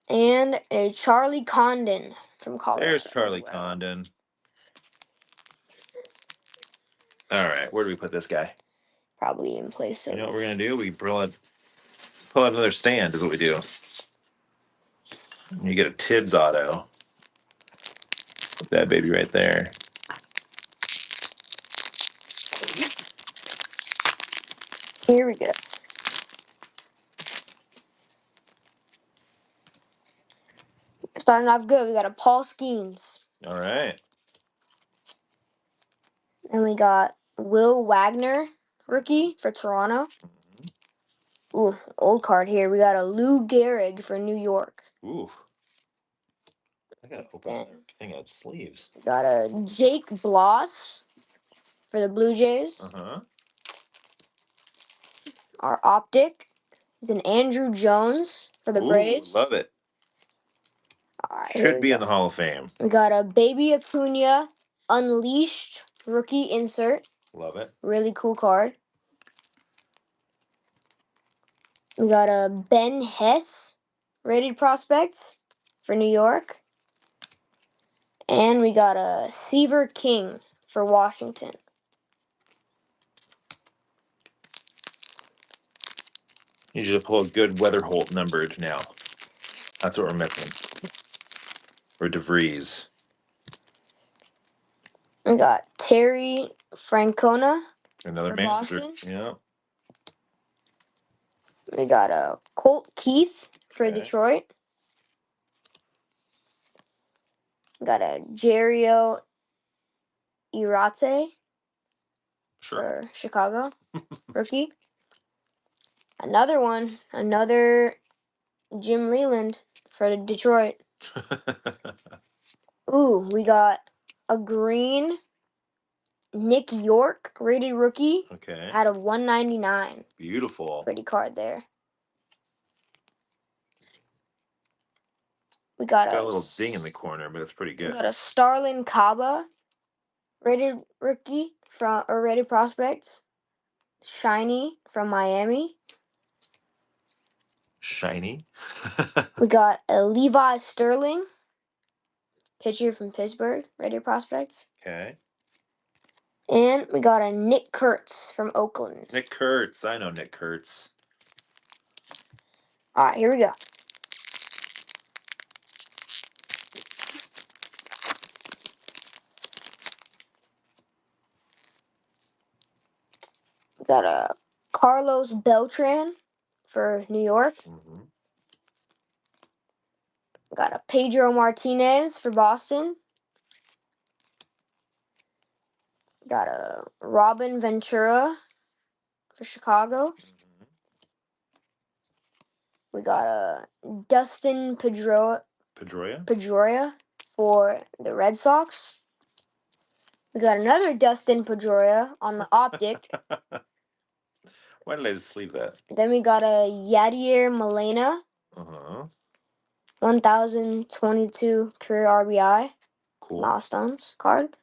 [SPEAKER 3] and a Charlie Condon from Colorado.
[SPEAKER 1] There's Charlie Condon. All right, where do we put this guy?
[SPEAKER 3] Probably in place of.
[SPEAKER 1] You know what we're gonna do? We pull out another stand. Is what we do. You get a Tibbs auto. Put that baby right there.
[SPEAKER 3] Here we go. Starting off good, we got a Paul Skeens.
[SPEAKER 1] All right.
[SPEAKER 3] And we got Will Wagner, rookie for Toronto. Ooh, old card here. We got a Lou Gehrig for New York.
[SPEAKER 1] Ooh. I gotta open everything up. Sleeves.
[SPEAKER 3] We got a Jake Bloss for the Blue Jays.
[SPEAKER 1] Uh-huh.
[SPEAKER 3] Our optic is an Andrew Jones for the Braves.
[SPEAKER 1] Love it.
[SPEAKER 3] Right,
[SPEAKER 1] should be in the Hall of Fame.
[SPEAKER 3] We got a Baby Acuna Unleashed rookie insert.
[SPEAKER 1] Love it.
[SPEAKER 3] Really cool card. We got a Ben Hess rated prospects for New York. And we got a Seaver King for Washington.
[SPEAKER 1] You should pull a good Weatherholt numbered now. That's what we're missing. Or DeVries.
[SPEAKER 3] We got Terry Francona.
[SPEAKER 1] Another
[SPEAKER 3] for
[SPEAKER 1] manager.
[SPEAKER 3] Boston.
[SPEAKER 1] Yeah.
[SPEAKER 3] We got a Colt Keith for Detroit. We got a Jerio Irate for Chicago. Rookie. Another Jim Leland for Detroit. Ooh, we got a green Nick York rated rookie.
[SPEAKER 1] Okay.
[SPEAKER 3] Out of 199.
[SPEAKER 1] Beautiful.
[SPEAKER 3] Pretty card there. We got
[SPEAKER 1] a little ding in the corner, but it's pretty good.
[SPEAKER 3] We got a Starlin Caba rated rookie from or rated prospects. Shiny from Miami.
[SPEAKER 1] Shiny.
[SPEAKER 3] We got a Levi Sterling, pitcher from Pittsburgh, rated prospects.
[SPEAKER 1] Okay.
[SPEAKER 3] And we got a Nick Kurtz from Oakland.
[SPEAKER 1] Nick Kurtz. I know Nick Kurtz.
[SPEAKER 3] All right, here we go. We got a Carlos Beltran for New York.
[SPEAKER 1] Mm-hmm.
[SPEAKER 3] We got a Pedro Martinez for Boston. We got a Robin Ventura for Chicago.
[SPEAKER 1] Mm-hmm.
[SPEAKER 3] We got a Dustin Pedroia for the Red Sox. We got another Dustin Pedroia on the optic.
[SPEAKER 1] Why did I just leave that?
[SPEAKER 3] Then we got a Yadier Molina. 1022 career RBI.
[SPEAKER 1] Cool.
[SPEAKER 3] Milestones card.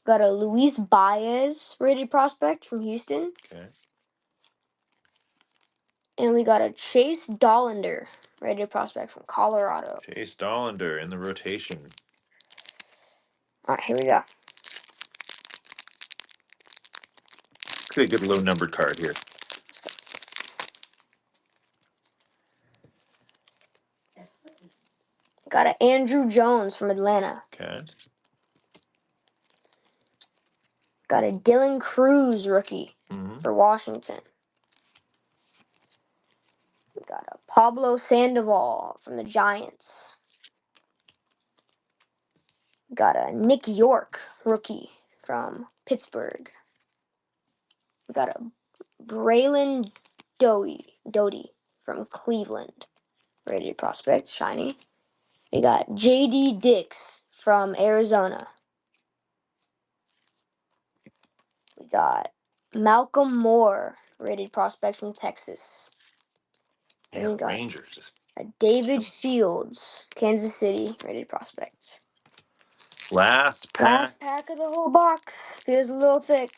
[SPEAKER 3] Got a Luis Baez rated prospect from Houston.
[SPEAKER 1] Okay.
[SPEAKER 3] And we got a Chase Dollander rated prospect from Colorado.
[SPEAKER 1] Chase Dollander in the rotation.
[SPEAKER 3] All right, here we go.
[SPEAKER 1] Could be a good low numbered card here.
[SPEAKER 3] Got an Andrew Jones from Atlanta.
[SPEAKER 1] Okay.
[SPEAKER 3] Got a Dylan Cruz rookie for Washington. We got a Pablo Sandoval from the Giants. We got a Nick York rookie from Pittsburgh. We got a Braylon Doty from Cleveland. Rated prospect, shiny. We got J.D. Dix from Arizona. We got Malcolm Moore, rated prospect from Texas. And
[SPEAKER 1] Yeah,
[SPEAKER 3] we got
[SPEAKER 1] Rangers just
[SPEAKER 3] David Shields, Kansas City, rated prospects.
[SPEAKER 1] last pack.
[SPEAKER 3] Last pack of the whole box. Feels a little thick.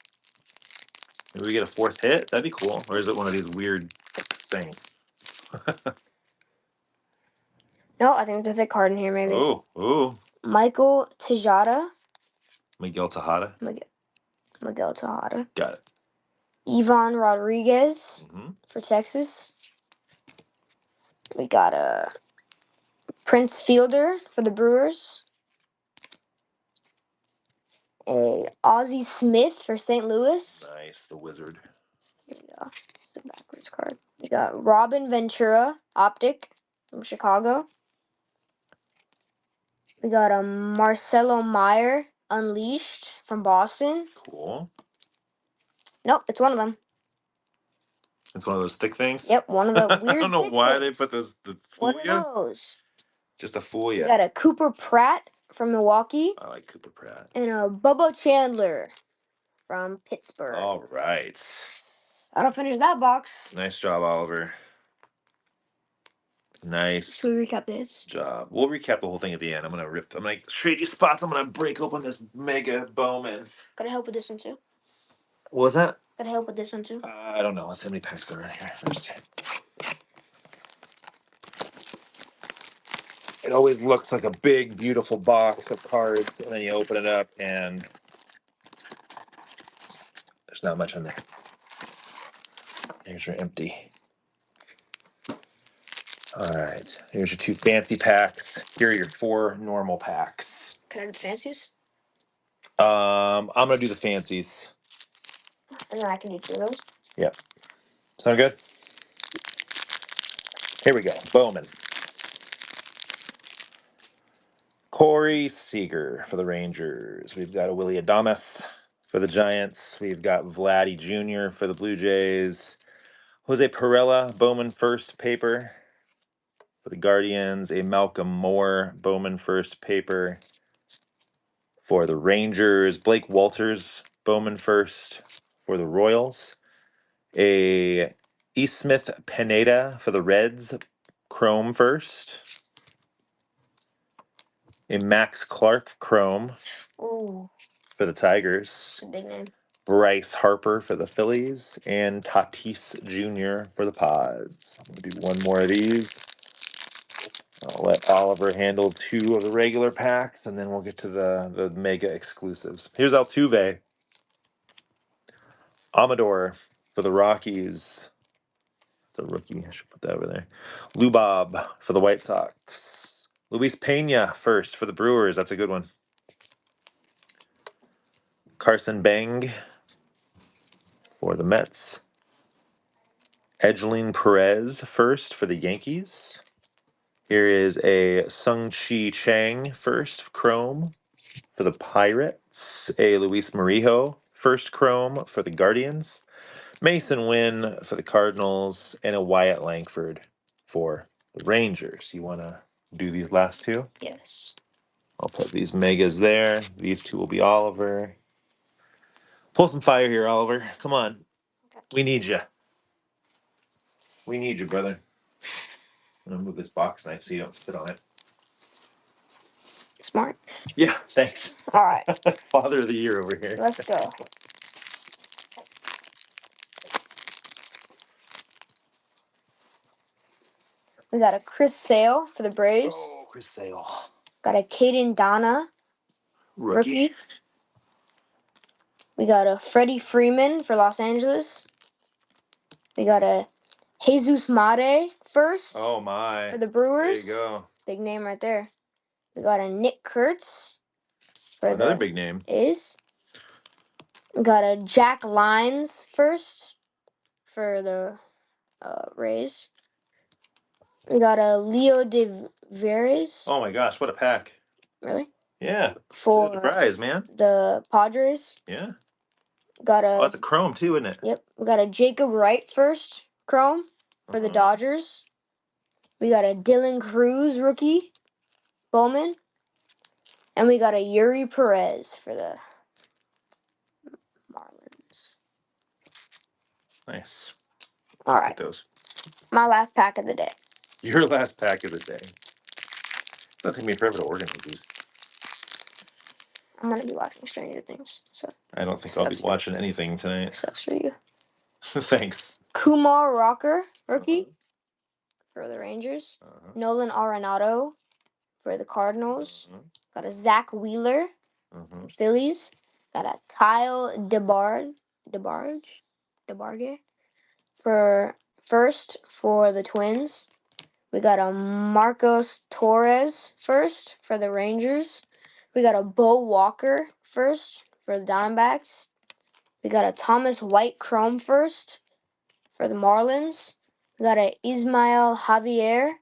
[SPEAKER 1] Maybe we get a fourth hit. That'd be cool. Or is it one of these weird things?
[SPEAKER 3] No, I think there's a thick card in here, maybe.
[SPEAKER 1] Ooh.
[SPEAKER 3] Michael Tejada.
[SPEAKER 1] Miguel Tejada.
[SPEAKER 3] Miguel Tejada.
[SPEAKER 1] Got it.
[SPEAKER 3] Ivan Rodriguez for Texas. We got a Prince Fielder for the Brewers. A Ozzie Smith for St. Louis.
[SPEAKER 1] Nice, the wizard.
[SPEAKER 3] Here we go. It's the backwards card. We got Robin Ventura, Optic from Chicago. We got a Marcelo Meyer, Unleashed from Boston.
[SPEAKER 1] Cool.
[SPEAKER 3] Nope, it's one of them.
[SPEAKER 1] It's one of those thick things?
[SPEAKER 3] Yep, one of the weird
[SPEAKER 1] I don't know
[SPEAKER 3] thick
[SPEAKER 1] why
[SPEAKER 3] things.
[SPEAKER 1] they put those to
[SPEAKER 3] One
[SPEAKER 1] fool
[SPEAKER 3] of
[SPEAKER 1] you.
[SPEAKER 3] those.
[SPEAKER 1] Just to fool you.
[SPEAKER 3] We got a Cooper Pratt from Milwaukee.
[SPEAKER 1] I like Cooper Pratt.
[SPEAKER 3] And a Bubba Chandler from Pittsburgh.
[SPEAKER 1] All right.
[SPEAKER 3] That'll finish that box.
[SPEAKER 1] Nice job, Oliver. Nice
[SPEAKER 3] Should we recap this?
[SPEAKER 1] job. We'll recap the whole thing at the end. I'm gonna trade you spots. I'm gonna break open this mega Bowman.
[SPEAKER 3] Gotta help with this one too.
[SPEAKER 1] What was that?
[SPEAKER 3] Gotta help with this one too.
[SPEAKER 1] I don't know. Let's see how many packs there are in here first. It always looks like a big, beautiful box of cards, and then you open it up, and there's not much in there. Here's your empty. All right. Here's your 2 fancy packs. Here are your 4 normal packs.
[SPEAKER 3] Can I do the fanciest?
[SPEAKER 1] I'm gonna do the fancies.
[SPEAKER 3] And then I can do 2 of those.
[SPEAKER 1] Yep. Sound good? Here we go. Bowman. Corey Seager for the Rangers. We've got a Willie Adames for the Giants. We've got Vladdy Jr. for the Blue Jays. Jose Perella, Bowman first paper for the Guardians. A Malcolm Moore, Bowman first paper for the Rangers. Blake Walters, Bowman first for the Royals. A E. Smith Pineda for the Reds, Chrome first. A Max Clark Chrome
[SPEAKER 3] Ooh,
[SPEAKER 1] for the Tigers.
[SPEAKER 3] it's a big name.
[SPEAKER 1] Bryce Harper for the Phillies. And Tatis Jr. for the Pods. I'm going to do one more of these. I'll let Oliver handle 2 of the regular packs, and then we'll get to the mega exclusives. Here's Altuve. Amador for the Rockies. It's a rookie. I should put that over there. Lubob for the White Sox. Luis Pena first for the Brewers. That's a good one. Carson Bang for the Mets. Edgeline Perez first for the Yankees. Here is a Sung-Chi Chang first chrome for the Pirates. A Luis Marijo first chrome for the Guardians. Mason Wynn for the Cardinals. And a Wyatt Langford for the Rangers. You want to do these last 2?
[SPEAKER 3] Yes.
[SPEAKER 1] I'll put these megas there. These 2 will be Oliver. Pull some fire here, Oliver. Come on.
[SPEAKER 3] Okay.
[SPEAKER 1] We need you. We need you, brother. I'm gonna move this box knife so you don't spit on it.
[SPEAKER 3] Smart.
[SPEAKER 1] Yeah, thanks.
[SPEAKER 3] All right.
[SPEAKER 1] Father of the year over here.
[SPEAKER 3] Let's go. We got a Chris Sale for the Braves.
[SPEAKER 1] Oh, Chris Sale.
[SPEAKER 3] Got a Caden Donna, rookie. We got a Freddie Freeman for Los Angeles. We got a Jesus Mate first
[SPEAKER 1] Oh, my.
[SPEAKER 3] for the Brewers.
[SPEAKER 1] There you go.
[SPEAKER 3] Big name right there. We got a Nick Kurtz for
[SPEAKER 1] Another
[SPEAKER 3] the
[SPEAKER 1] big name.
[SPEAKER 3] A's. We got a Jack Lyons first for the Rays. We got a Leo De Veres.
[SPEAKER 1] Oh, my gosh. What a pack.
[SPEAKER 3] Really?
[SPEAKER 1] Yeah.
[SPEAKER 3] For
[SPEAKER 1] Surprise, man.
[SPEAKER 3] the Padres.
[SPEAKER 1] Yeah.
[SPEAKER 3] Got a.
[SPEAKER 1] Oh, that's a chrome, too, isn't it?
[SPEAKER 3] Yep. We got a Jacob Wright first chrome for the Dodgers. We got a Dylan Cruz rookie Bowman. And we got a Yuri Perez for the Marlins.
[SPEAKER 1] Nice.
[SPEAKER 3] All
[SPEAKER 1] Look
[SPEAKER 3] right.
[SPEAKER 1] at those.
[SPEAKER 3] My last pack of the day.
[SPEAKER 1] Your last pack of the day. It's not taking me forever to organize these.
[SPEAKER 3] I'm gonna be watching Stranger Things, so
[SPEAKER 1] I don't think I'll be
[SPEAKER 3] sucks for you.
[SPEAKER 1] watching anything tonight.
[SPEAKER 3] Sucks for you.
[SPEAKER 1] Thanks.
[SPEAKER 3] Kumar Rocker, rookie for the Rangers.
[SPEAKER 1] Uh-huh.
[SPEAKER 3] Nolan Arenado for the Cardinals.
[SPEAKER 1] Uh-huh.
[SPEAKER 3] Got a Zach Wheeler
[SPEAKER 1] Uh-huh.
[SPEAKER 3] Phillies. Got a Kyle DeBarge for first for the Twins. We got a Marcos Torres first for the Rangers. We got a Bo Walker first for the Diamondbacks. We got a Thomas White Chrome first for the Marlins. We got a Ismael Javier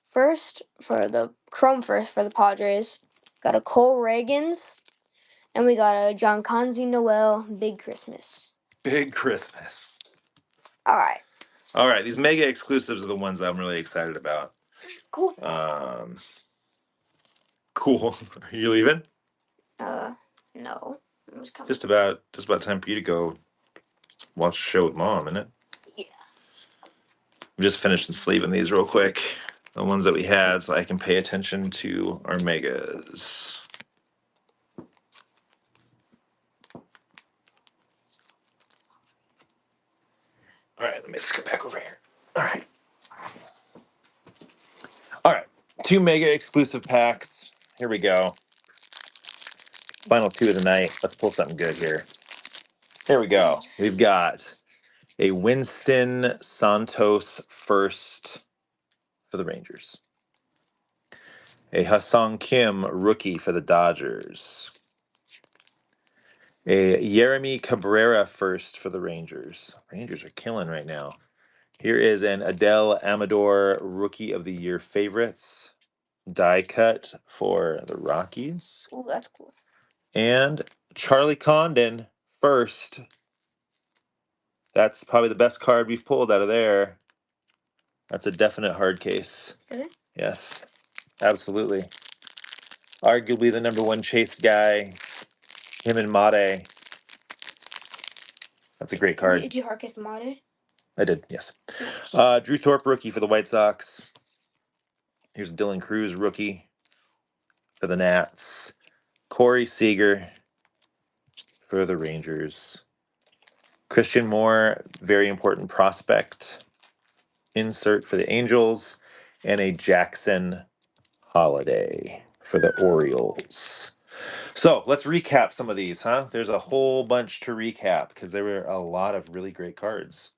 [SPEAKER 3] first for the Chrome first for the Padres. Got a Cole Reagans. And we got a John Conzi Noel Big Christmas.
[SPEAKER 1] Big Christmas.
[SPEAKER 3] All right.
[SPEAKER 1] All right, these mega exclusives are the ones that I'm really excited about.
[SPEAKER 3] Cool.
[SPEAKER 1] Cool. Are you leaving?
[SPEAKER 3] No. I'm just coming.
[SPEAKER 1] Just about time for you to go watch a show with Mom, isn't it?
[SPEAKER 3] Yeah.
[SPEAKER 1] I'm just finishing sleeving these real quick. The ones that we had, so I can pay attention to our megas. All right, let me just get back over here. All right. All right. 2 mega exclusive packs. Here we go. Final 2 of the night. Let's pull something good here. Here we go. We've got a Winston Santos first for the Rangers. A Ha-Seong Kim rookie for the Dodgers. A Jeremy Cabrera first for the Rangers. Rangers are killing right now. Here is an Adele Amador Rookie of the Year favorites. Die cut for the Rockies.
[SPEAKER 3] Oh, that's cool.
[SPEAKER 1] And Charlie Condon first. That's probably the best card we've pulled out of there. That's a definite hard case.
[SPEAKER 3] Really?
[SPEAKER 1] Yes, absolutely. Arguably the number 1 chase guy. Him and Mate. That's a great card.
[SPEAKER 3] Did you hard case the Mate?
[SPEAKER 1] I did, yes.
[SPEAKER 3] Nice.
[SPEAKER 1] Drew Thorpe rookie for the White Sox. Here's Dylan Cruz rookie for the Nats. Corey Seager for the Rangers. Christian Moore, very important prospect. Insert for the Angels. And a Jackson Holiday for the Orioles. So let's recap some of these, huh? There's a whole bunch to recap because there were a lot of really great cards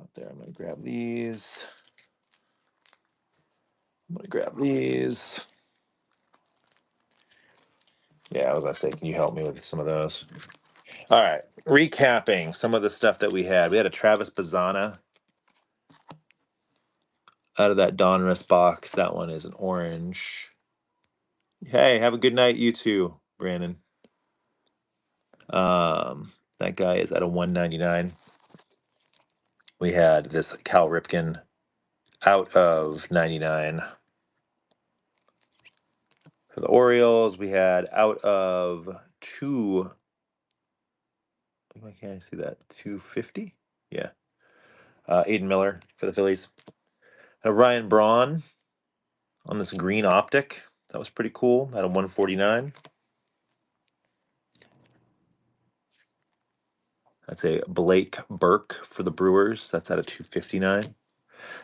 [SPEAKER 1] out there. I'm going to grab these. Yeah, I was going to say, can you help me with some of those? All right. Recapping some of the stuff that we had. We had a Travis Bazzana out of that Donruss box. That one is an orange. Hey, have a good night, you too, Brandon. That guy is at a 199. We had this Cal Ripken out of 99. For the Orioles, we had out of 2. Why can't I see that? 250? Yeah. Aiden Miller for the Phillies. Ryan Braun on this green optic. That was pretty cool. At a 149. That's a Blake Burke for the Brewers. That's at a 259.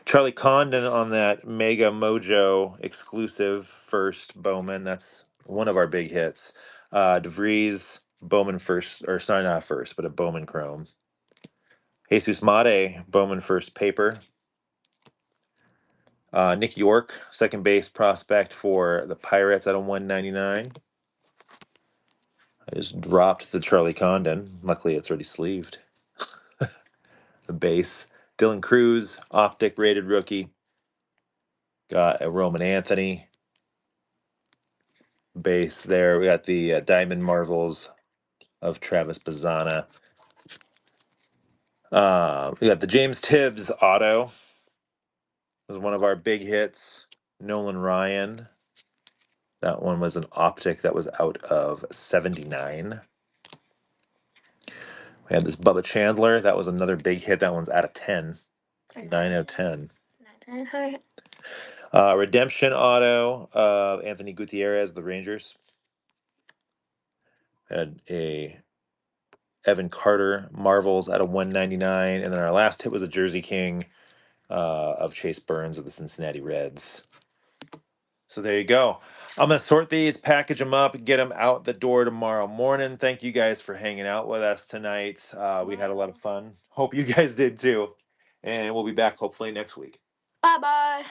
[SPEAKER 1] Charlie Condon on that Mega Mojo exclusive first Bowman. That's one of our big hits. DeVries, Bowman first, or sorry, not first, but a Bowman Chrome. Jesus Mate, Bowman first paper. Nick York, second base prospect for the Pirates at a 199. I just dropped the Charlie Condon. Luckily, it's already sleeved. The base. Dylan Cruz, optic rated rookie. Got a Roman Anthony base there. We got the Diamond Marvels of Travis Bazzana. We got the James Tibbs auto. It was one of our big hits. Nolan Ryan. That one was an optic that was out of 79. We had this Bubba Chandler. That was another big hit. That one's out of 10. 9 out of 10. Redemption auto of Anthony Gutierrez, the Rangers. Had a Evan Carter Marvels out of 199. And then our last hit was a Jersey King of Chase Burns of the Cincinnati Reds. So there you go. I'm going to sort these, package them up, get them out the door tomorrow morning. Thank you guys for hanging out with us tonight. We had a lot of fun. Hope you guys did too. And we'll be back hopefully next week.
[SPEAKER 3] Bye-bye.